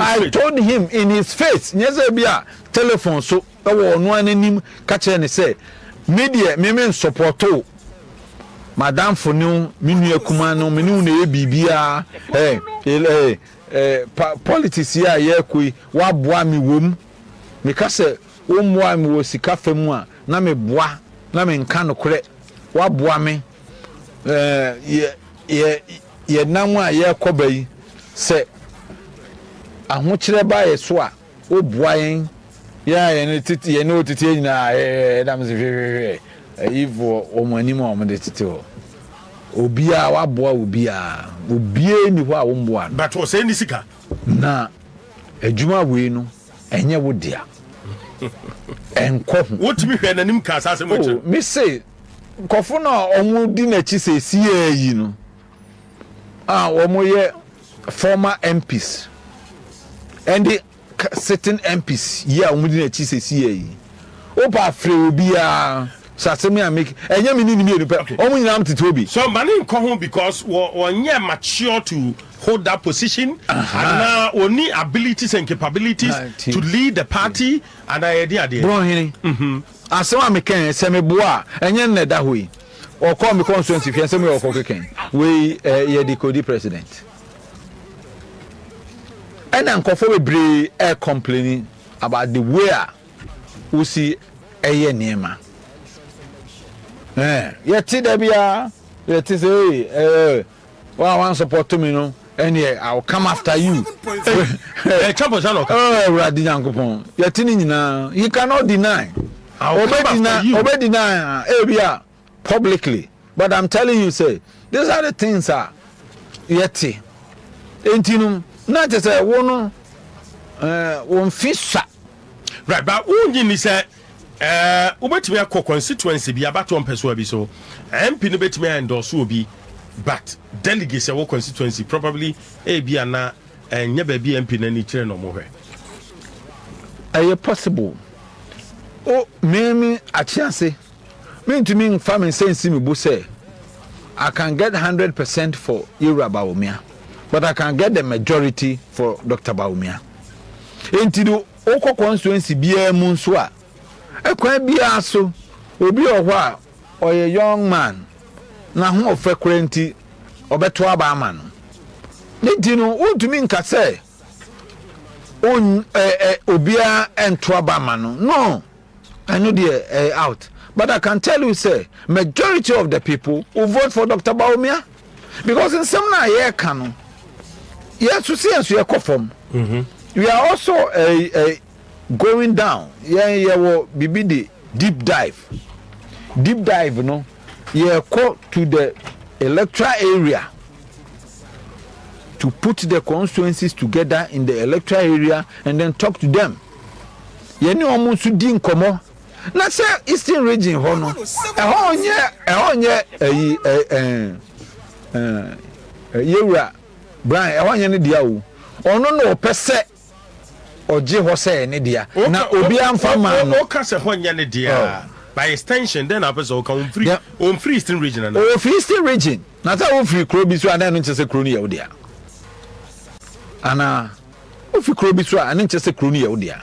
I told him in his face, yes, bia telephone so e wo no anim kachre ne say, media me support o. Madam Fonu, minu akuma no, menu na e bibia, politics ya ye koi, wa boa mi wom. Me ka say, wo moa mi wo sika famu a na me boa na me nka no kore wa boa me ye nam a ye koba yi se ahokire ba ye so a wo boa yen ya ye ne titi ye ne otiti nyina dam se ivo o mani mo mo de titi ho obia wa boa obia ni ho a wo boa but o se ni sika na adwuma we no enye wo dia enko what me hwe nanim ka asase mo che me say kofo na omu di na chi se si yi no omu ye former MPs and the sitting MPs omu di na chi se si yi o pa free obi a sasemi a make enye me ni me pe omu nyina am tete obi so mani nko ho because one mature to hold that position and now only abilities and capabilities to lead the party and idea there bro hini asema me ken se me boa enye nne da hoi o call me constituency fi se me o ko ken we ye the cody president and ankofo we bre complaining about the way we see eye niema ye ti da bia ye ti say one support to me no and yeah, I'll come after you. Radinyankopon. Yetini nyina, you cannot deny. Obey deny publicly. But I'm telling you, say, these are the things are yeti. Entinum, not just a one fish. Right, but who say ubetimi akọ constituency bi abato mpeso abi so MP no betimi endorse obi but delegates say constituency probably bi ana nya ba bi MP na ni kire no mo hwe aye possible o me achiase me ntumi family sense me bo say I can get 100% for Ira Bawumia but I can get the majority for Dr. Bawumia entido okọ constituency bia mu nso a ekwan bia so obi ohwo a oye young man na ho ofekurenti obeto abama no ne dino untumi nka say on obia ento abama no I know they out but I can tell you say majority of the people who vote for Dr. Bawumia because in some na ye can yes to see us from we are also going down wo bibidi deep dive no ye go to the electoral area to put the constituencies together in the electoral area and then talk to them ye ni omo su di nkomo na say eastern region ho no ehonye yewura Bryan ehonye ne dia wo ono no pese oje ho say ne dia na obi amfa ma no o ka se honye ne dia by extension then apese o kan free eastern region na o free eastern region na ta o free kro bi so ana no nchese kro ni ya wo dia ana o free kro bi so ana nchese kro ni ya wo dia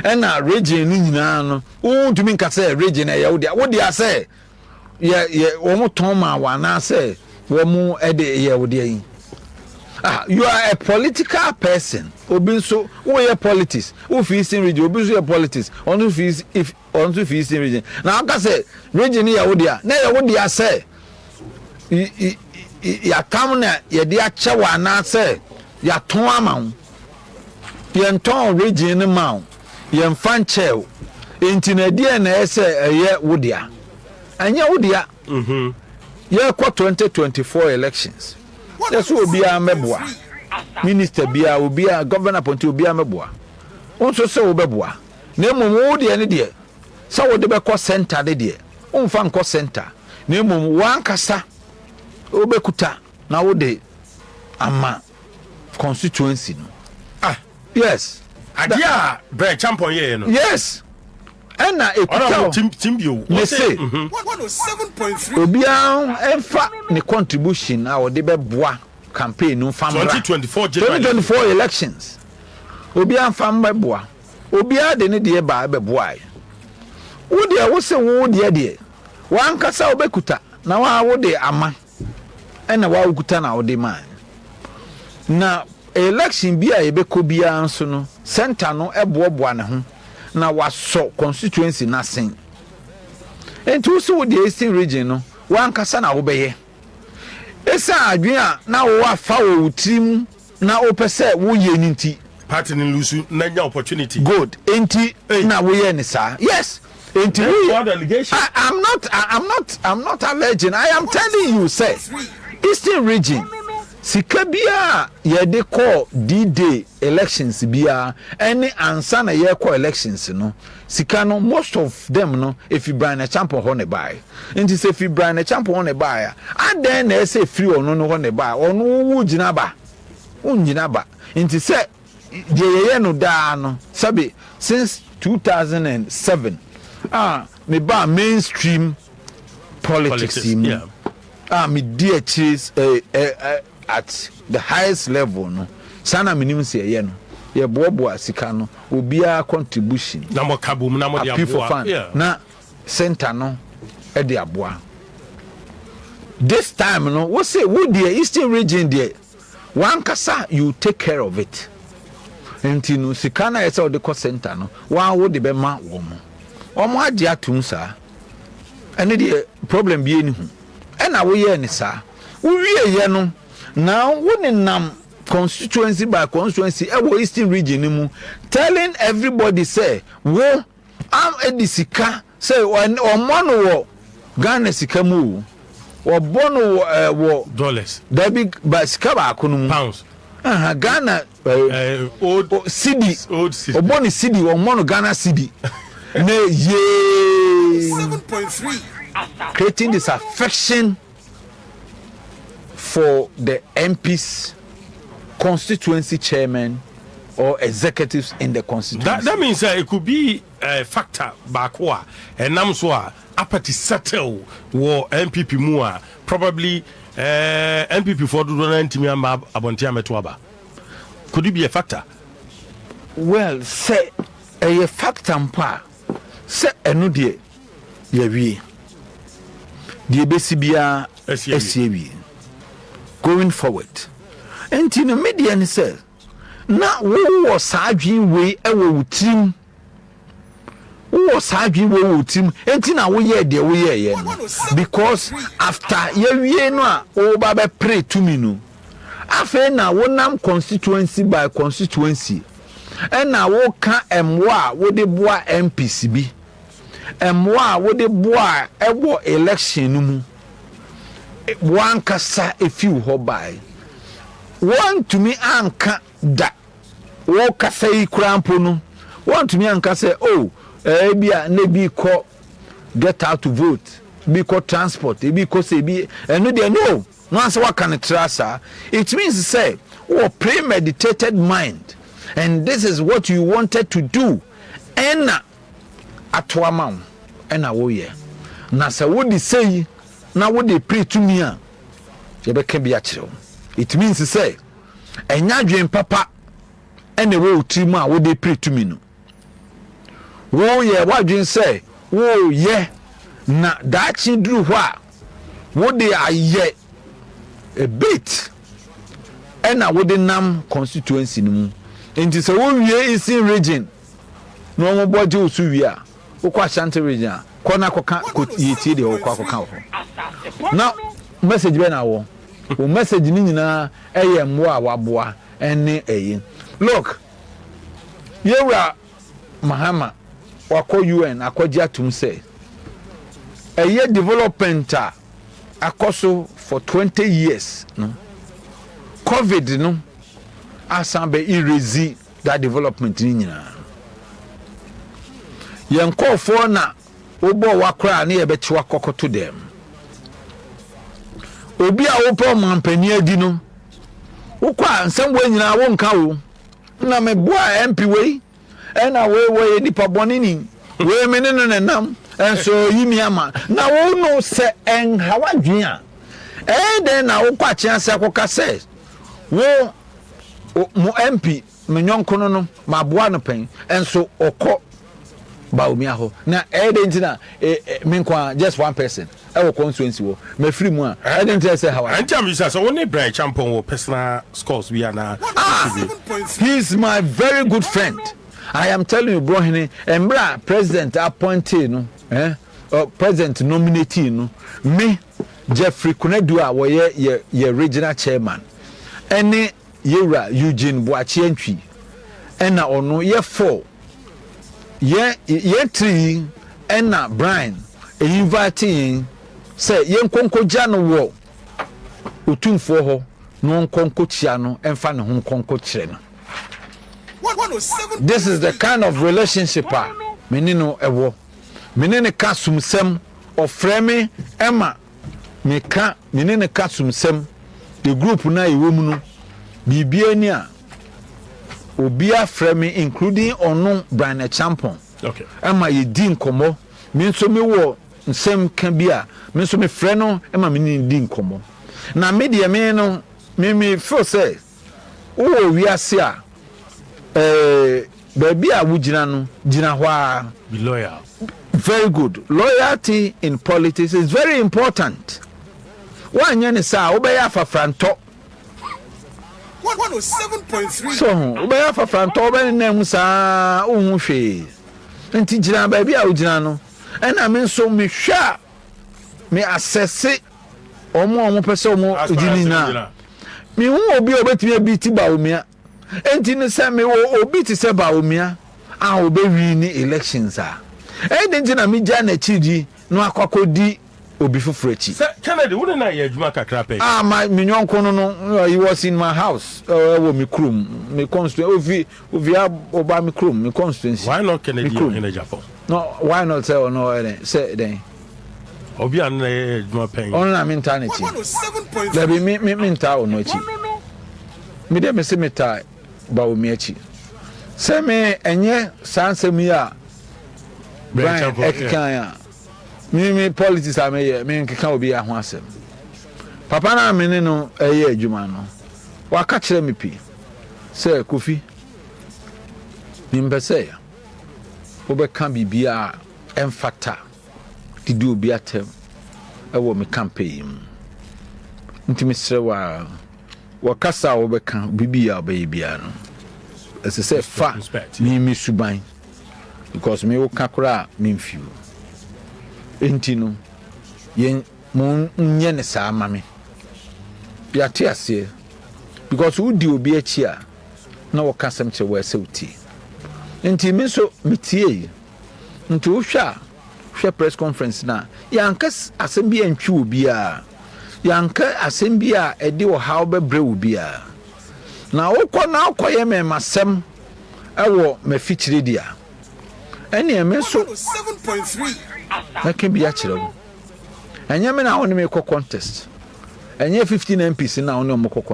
ena region ni nyina no o ntumi nka say region ya wo dia say ye o mo ton ma wa na say wo mu ede ya wo dia yi. You are a political person. Obi so who your politics? Who Eastern region? Obi so your politics. Onto Eastern region. Now I say region here wodia. Na ya wodia say ya come na ya dia chewa na say ya ton ama. Ya ton region ni ma. Ya mfan chew. Enti na dia na say ye wodia. Anya wodia. Ya kwa 2024 elections. That's what be a meboa. Minister be a will be a governor ponti be a meboa. Also so beboa. Nemo wo de ne de. So wo de be ko center de de. Umfa nko center. Nemo wan kasa obekuta na wo de ama constituency no. Yes. Adia Bryan Acheampong ye no. Yes. Ena ekuta timbio. Me say 107.3 Obian enfa ne contribution na wo de be boa campaign no famra 2024 elections. Obian fam be boa. Obian de ne de ba be boa. Wo de wo se wo de wan kasa obekuta na wa wo de ama. Ena wa okuta na wo de man. Na election bia ye be ko bia nso no center no eboa ne ho. Na waso constituency na sen enti wo so the eastern region no wan kasa na wo beye esa adwen a na wo afa wo trim na wo pese wo ye ninti party ni lusu na nya opportunity good enti na wo ye ni sa yes enti I'm not alleging. I am telling you say eastern region sika bia ye de call D-Day elections bia any answer na ye call elections no sika no most of them no if you Bryan Acheampong ho ne buy nti say if you Bryan Acheampong ho ne buy aden na say free ono no ho ne buy ono wu gina ba ungina ba nti say ye no da no sabi since 2007 me ba mainstream politics yeah. Me dear cheese at the highest level no sana minim se ye no ye bobo sika no obia contribution na mo kabum na mo dia boa yeah. Na center no e dia boa this time no we say wo the eastern region there one kasa you take care of it enti no sika na yesa o de center no one wo de be ma wo mo omo age atum sa ene the problem bi eni hu e na wo ye ni sa wo wie ye no now when nam constituency by constituency eastern region mu telling everybody say wo am edisika say omono wo Ghana sika mu wo bono wo dollars that big by sika ba akunu pounds Ghana old cedi obono cedi wo mono Ghana cedi na ye 7.3 creating this affection for the MPs, constituency chairman, or executives in the constituency. That means it could be a factor back and Namswa apathy settle war MPP mua probably MPP for the Intimidate Abontia Metwaba. Could it be a factor? Well, say a factor mpa say enu de ye the besibia SCAB going forward. And in the media say na wo was adwin we e wo team wo wo sadwi wo tim enti na wo ye de wo ye because after ye no a wo ba be pray to me no afa na wo nam constituency by constituency na wo ka emwa wo de boa MPs bi emwa wo de boa ewo election no mu one kasa efiu ho bai one to me anka da wo kasa yi krampo no one to me anka say oh bia na bi ko get out to vote bi ko transport bi ko say bi eno de no say what can trasa it means say oh premeditated mind and this is what you wanted to do ena atwama ena wo ye na say wo di say na wo dey pray to me a ye be ka bia kire it means say enya dwen papa ene wo timu a wo dey pray to me no wo ye wadwen say wo ye na dachi duru ho a wo dey aye a bit ena wo dey nam constituency no mu enti say wo wie Eastern region no mo boje osu wie a wo kwa Ashanti region a kona koka yetie de wo kwa koka ho na message be na wo message ni nyina eye mwo a waboa ene eyi look yewra Mahama wako UN akwaji atum say eye development akoso for 20 years no COVID no asambe erase that development ni nyina yenkofo na obo wakra na ye bechi wakokoto dem obi a wopo mampani adi no wokwa nsem wo nyina wo nka wo na me boa MP we ena we nipa bonini we me ne nam enso yimi ama na wo no se en hawadwen a den na wo kwa chianse akoka se wo mo MP me nyonko no ma boa no pen enso okọ baumia ho na ntina me kwa just one person e constituency wo me free mu a ntina say how anti am so woni Bryan Acheampong wo personal scores we are na he is my very good friend. I am telling you bro hini embra president appointee no president nominatee no me Jeffrey Kunedu a wo ye regional chairman ene yewra Eugene Boachi Antwi ena ono ye 4 ye 3 ena Bryan inviting say ye nkonko gya no wo otumfo ho no nkonko chia no emfa ne ho nkonko kire no. This is the kind of relationship menino ewo menene kasumsem ofreme ema meka menene kasumsem the group na iwomu no bibia ni a obia frame including ono Bryan Acheampong okay ema ye di nkomo me nso me wo nsem ka bia me nso me frɛ no ema me ni di nkomo na me de me no me feel say wo wiase a baby a wugina no gina ho a be loyal. Very good. Loyalty in politics is very important. One yen is sa obeya for franto 107.3 so obeya for franto obe nem sa ohun hwe enti gina baby a wugina no ena me so me hwa me assess omo pese omo gini na me hu obi obetimi abiti ba omia enti ne se me obi ti se ba omia a obewi ni elections a enti na me ja na chidi no akokodi obi fufurachi Kennedy wouldn't na ye adwuma kakra pe my minyonko no he was in my house wo me krum me constituency ovi oba me krum me constituency. Why not Kennedy in Japan? No, why not say no say then obi an na adwuma pen on na mentality 107.3 there be me mental no chi me dem say meta ba o me achi say me enye sansem ya Bryan ekikan ya me politics am here me nkikan obi ya ho asem papa na me ne no eye adwuma no waka kire me pi say Kofi me mpese ya obeka bibia emfata didi obi atem ewo me campaign ntimi sere wa kasa obeka bibia obeyibia no ese say fa me suban because me wo kakra me mfiu enti no yen mo nye ne saa ma me ya te ase because wo di obi achi a na wo kasem che wo ase uti enti me so metie nti wo hwa press conference na yanka asem bi antwi obi a yanka asem bi a ede wo haw bebre obi a na wokɔ na akɔyɛ me masɛm ɛwɔ mafikyire dia ɛne me so 7.3 aka bi akyerɛ wo ɛnyɛ me na wo ne me kɔ contest ɛnyɛ 15 MPs na wo ne mo kɔ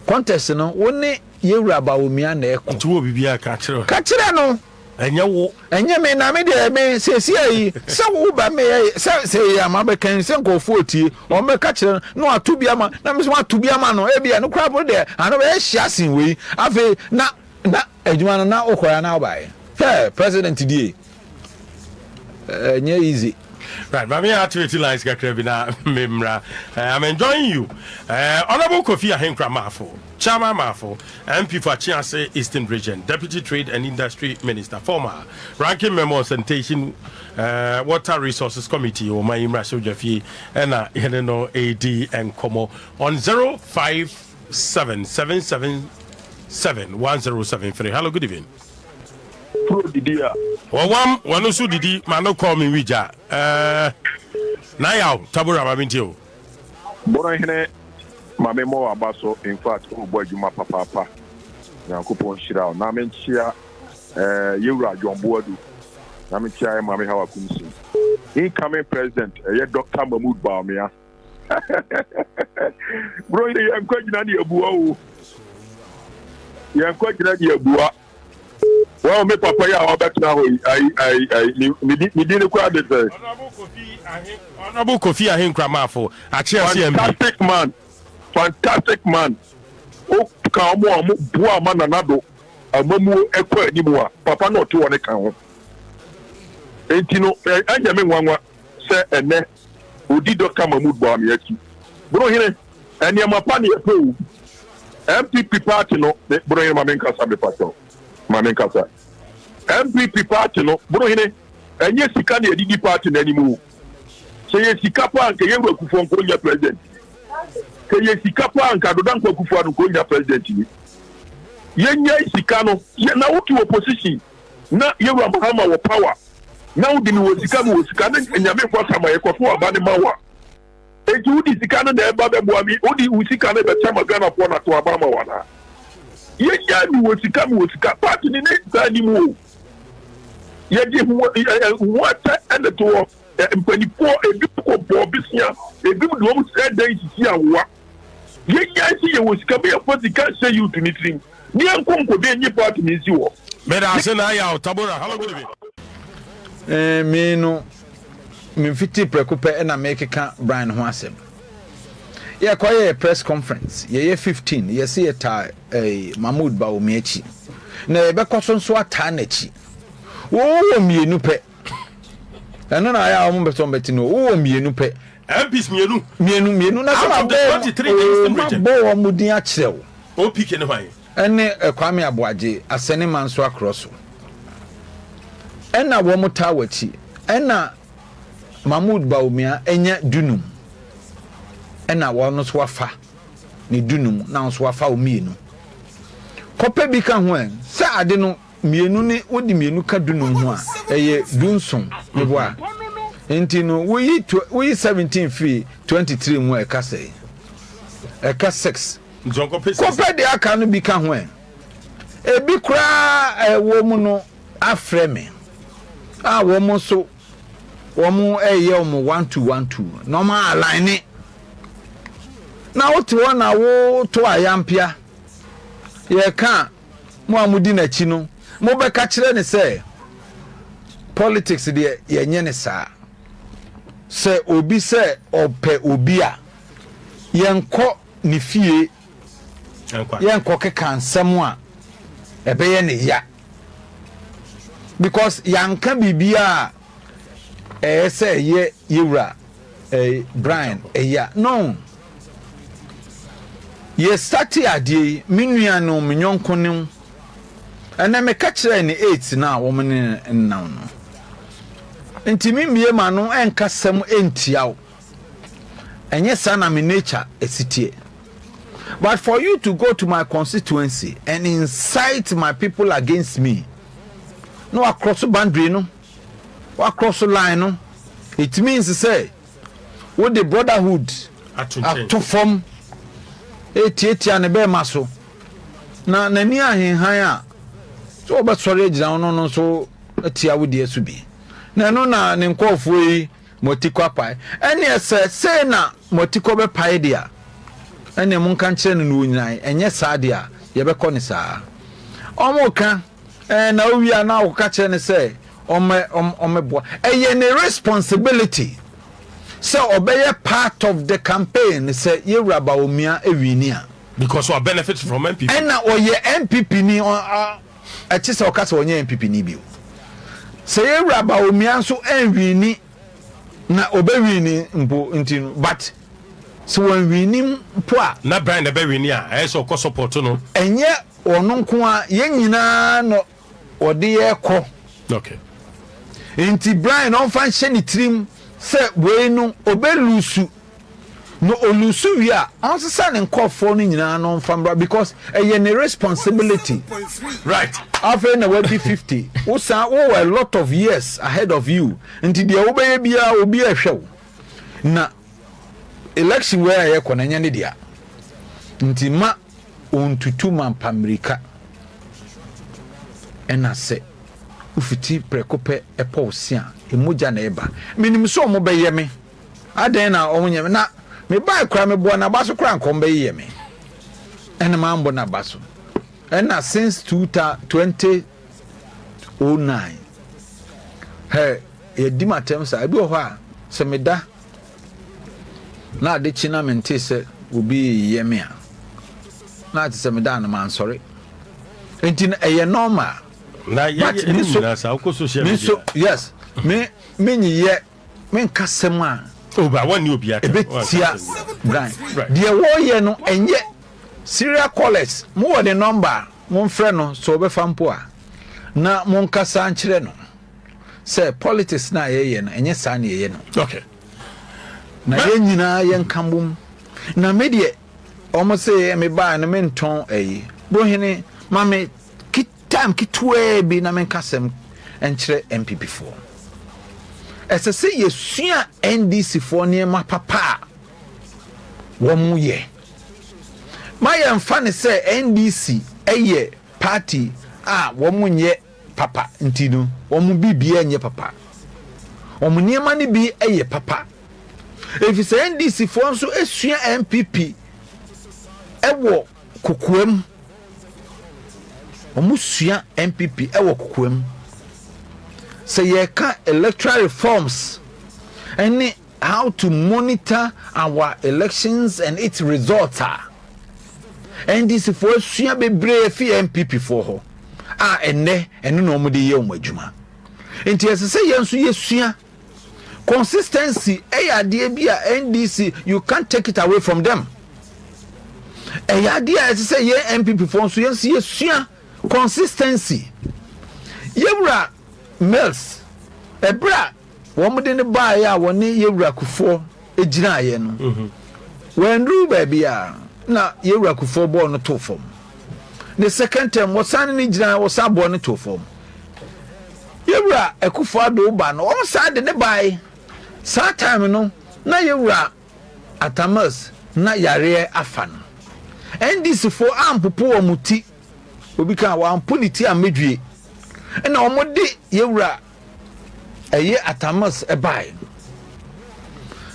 contest no wo ne yewura bawomia na ɛkɔ nti wo bibia ka kyerɛ no ɛnyɛ wo ɛnyɛ me na me de me sesi ayi sɛ wo ba me sɛ ya ma be kan sɛ nkɔfo otie o me ka kyerɛ no ato bia ma na me so ato bia ma no e bia no kra bo de ano be hia sin wei afi na adwuma no na okora na obae hey president die easy. Right, but me activity lines na memra. I'm enjoying you. Honorable Kofi Ahenkra Mafo, Chairman Mafo, MP for Chiase Eastern Region, Deputy Trade and Industry Minister, former ranking member of Sanitation Water Resources Committee, or my Imrasho Jaffi, and AD and Como on 0577771073. Hello, good evening. One also did man call me Wija. Now, Tabura Mamintio. Borahine, Mamma Moa Basso, in fact, oh boy, you mapa papa. Nankupon Shirao, Namentia, Yura, John Boadu, Namentia, Mammy Hawa Kunsi. Incoming president, Dr. Mahmoud Baumia. Bro, I'm quite not your buo. You're quite not your buo. Well, me papa ya back now. Me didn't quite it. Honorable Kofi Ahenkra Mafo, fantastic man. Oh, come on, boa man anado. Amamu ekwa ni moa. Papa no to one kan. Enti no, anya me nwanwa se ene odi Dr. Mahmoud Bawumia. Bro hine, eni amapa ni epo. MPP party no, bro hine mamenka sabe pato. Mamenkasa MPP party no bro hine enye sika na edidi party na animu so ye sika pa anka ye Akufo nko nya president ke ye sika pa anka dodan Akufo anu ko nya president ni ye nya sika no ye na wuki opposition na ye wa Mahama wo power na wudi ni wo sika na nyame kwa sama ye kwafo abane mawa eji wudi sika na eba be bo ami wudi usika na be chama Ghana po na to abama wana ye ni wosika party ni ne mu ye di water and to mpanifo ebi ko bo bisia ebi mu do mu say dey sisi awa ye si ye wosika be afosika say you to nitrim ni enkonko de nyi party ni si wo me da se na ya Tabora. Hello, good evening. Me no me fiti prekupe na make ka Bryan ho asem. Yeah, quite a press conference. Yeah, 15. You see it Mahmoud Bawumia. Na ebe kwaso nso ata na chi. Wo mienu pe. Eno na ya omo beto mbeti no. Wo mienu pe. MPs mienu na some 23 Eastern Region. Bo omudin a kirewo. O pick ne hwan. Ene Kwame Aboaje asene manso across. Ena wo muta wachi. Ena Mahmoud Bawumia enya dunum. Ena wono so wafa ne dunum na so wafa o mienu kope bi ka ho en se ade no mienu ne wodi mienu ka dunum ho a eye dunson ne bo a enti no we 17 fee 23 mu e ka sei e ka 6 kope de aka no bi ka ho en e bi kura wo mu no afreme a wo mu so wo mu eye o mu 1212 normal align na wote wona wo to ayampia ye ka mo amudi na chi no mo be ka kire ne se politics de ye nye ne saa se obi se ope obi a yenko ne fie yenko keka nsem a ebe ye ne ya because yanka bibia se ye yewura Bryan ya no ye start adie minua no menyonko ne And I catch her in the 8 now, woman in now. Intimi me ma no enka sem entiaw. Enye sana me nature esitie. But for you to go to my constituency and incite my people against me, no across the boundary, no, across the line, no, it means to say, what the brotherhood to form, 88 and a bear muscle. Na near him higher. So, but sorry, no, so a tia would dear to be. Na no na nko fui motiko pai. Ene say na motiko be pai dia. Ene mun kan kire no nyai enye sa dia ye be kɔ ne saa. Omo ka na owia na wo ka kire ne say omebo. Eye ne responsibility. So obey part of the campaign say ye raba omia ewinia because we benefit from MPP. Ena oye MPP ni chise o ka say onye MPP ni bi. Say ye raba omia nso enwini na obewini mpo ntinu but so wenwini mpo a na Bryan obewini a eso ko support no enye ono nko a ye nyina no ode ye kɔ. Okay. Inti Bryan on fan hye ni trim se we no obelusu no olusu wi a on sesa ne nkɔfo no nyina no famra because eye ne responsibility. Right. After na we be 50 wo a lot of years ahead of you nti dia wo be bia obi ahwew na election where ye kɔ na nya ne dia nti ma ontutu man pamerika ena se ufiti prekope eposia emoja na eba minim so mo be ye me aden na onye me na me ba kra me bo na baso kra nkom be ye me ena ma mbo na baso ena since 2009 hey ye di matem sa bi ho a se me da na de china mente se obi ye me a na te se me da na man sorry enti na eye normal na ye so sa ko social media so yes me nyiye me nkasem a oh ba wani obi aka ebetia Bryan de wo ye no enye serial callers mo wo the number mo mfre no so be fampo a na mo nkasa nkyere no say politics na ye no enye sa na ye no okay na ye nyina ye nkambum na me de omo say me ba na me nton ayi bohene ma me time kitwe bi na men kasem enkyere MPP for ese se yesua NDC for ne ma papa wo mu ye ma ye mfa ne se NDC eye party wo mu nye papa ntino wo mu bibia nye papa wo mu niema ne bi eye papa efi se NDC for nso esua MPP ewo kokoam omusua MPP ewo kokoam say ye ka electoral reforms and how to monitor our elections and its results and this for sua bebre fi MPP for ho enne no mo de ye omadwuma enti ese say ye nso ye sua consistency ade bia NDC you can't take it away from them ade ese say ye MPP for nso ye sua consistency yewura mills ebra womde ne baa ya woni yewura kufo ejina ye no wendru ba bia na yewura kufo bo no to fom the second time wosan ne jina wosan bo no to fom yewura ekufo ado ba no o sa de ne bai sa time no na yewura atamas na yare afa no ndc fo ampopo wo muti obi kan wa ampuniti amedwie na omode yewura eye atamas ebai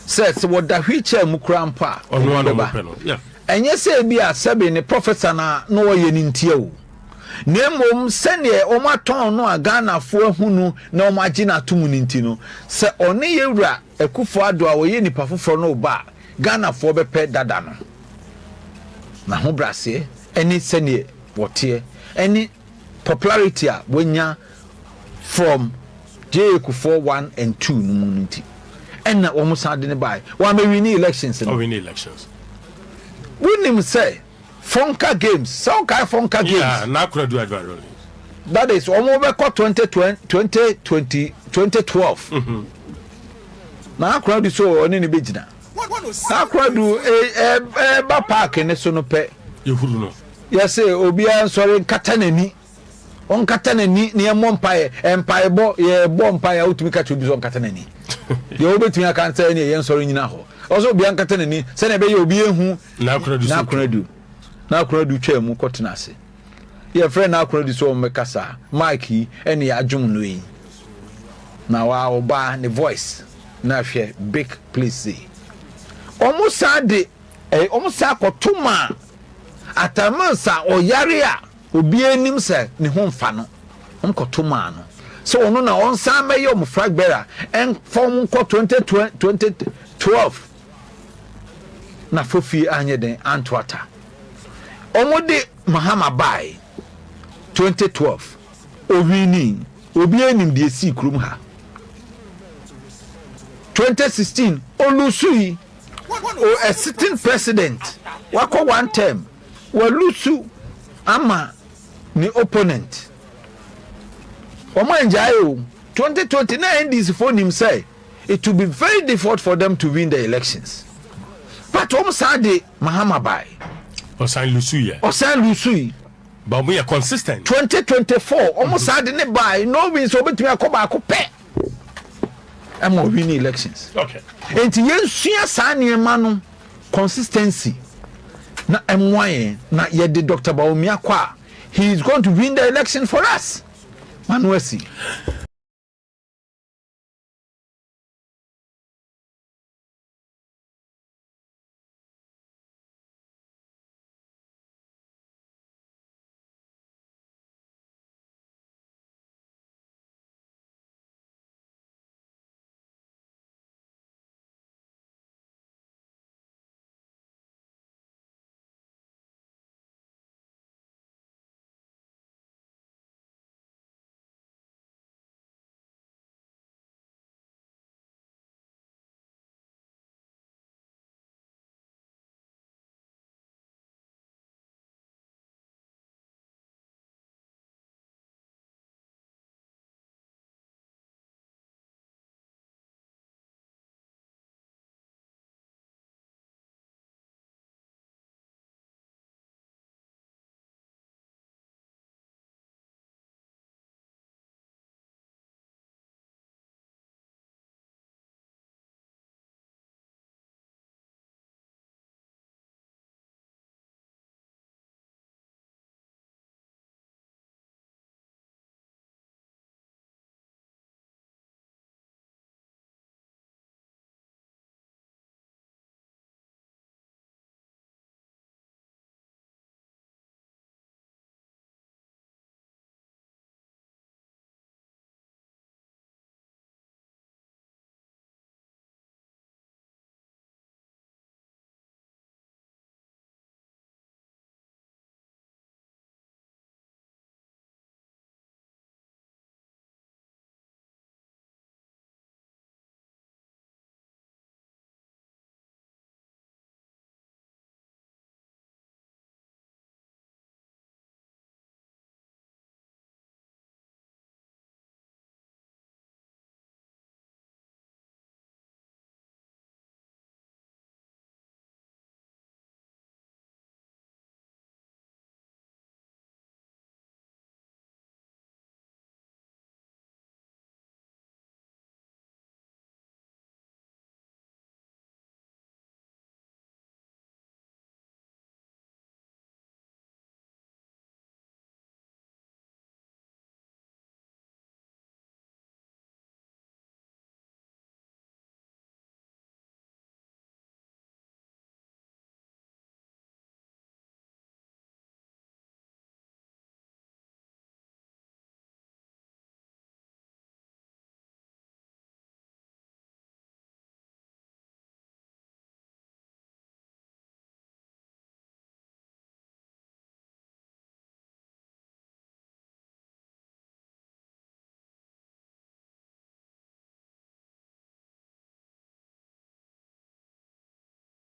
says what da hwicha mu krampa ono no yeah enye se bi a sebe ne professor na no ye nintie o nemom sene o maton no agana fo ahunu na o magina tum ninti no se one yewura ekufo ado a wo ye nipa foforo no ba gana fo bepe dada no na ho brase eni sene wotie any popularity a wenya from JQ4 1 and 2 no munti and na wo sade ne bai wa me win elections no win elections we nim say Fonka games so kai Fonka games yeah na kura do advance that is omo be ko 2012 na akra du so oni ne begina akra du ba park ne so no pe yehuru no yes obi an sorry katanani on katanani ne empire bo ye bo empire utumi ka chobi so katanani ye obetumi aka nta ne ye sorry nyina ho also obi an katanani se na be ye obi ehu na akra du twa mu kotena ase ye friend na akra du so mekasa mike ene ya adwum no yi na wa oba ne voice na hwe big place omusa de omusa kotuma atamansa oyare a obi enim se ne ho mfa no onkotuma no so ono na onsa meye omfrag bearer en form ko 2012 na fofi anye den antwata omode mahama bai 2012 owini obi enim de si krum ha 2016 olusui a sitting president wako one term walusu ama ni opponent omo enjayo 2029 this for him say it will be very difficult for them to win the elections but sade mahama bai osan lusu but we are consistent 2024 sade ne bai no win so betumi akoba akopɛ am winning elections okay enti yensua saa niema no consistency na emwaye na yede Dr. Bawumia kwa he is going to win the election for us manuasi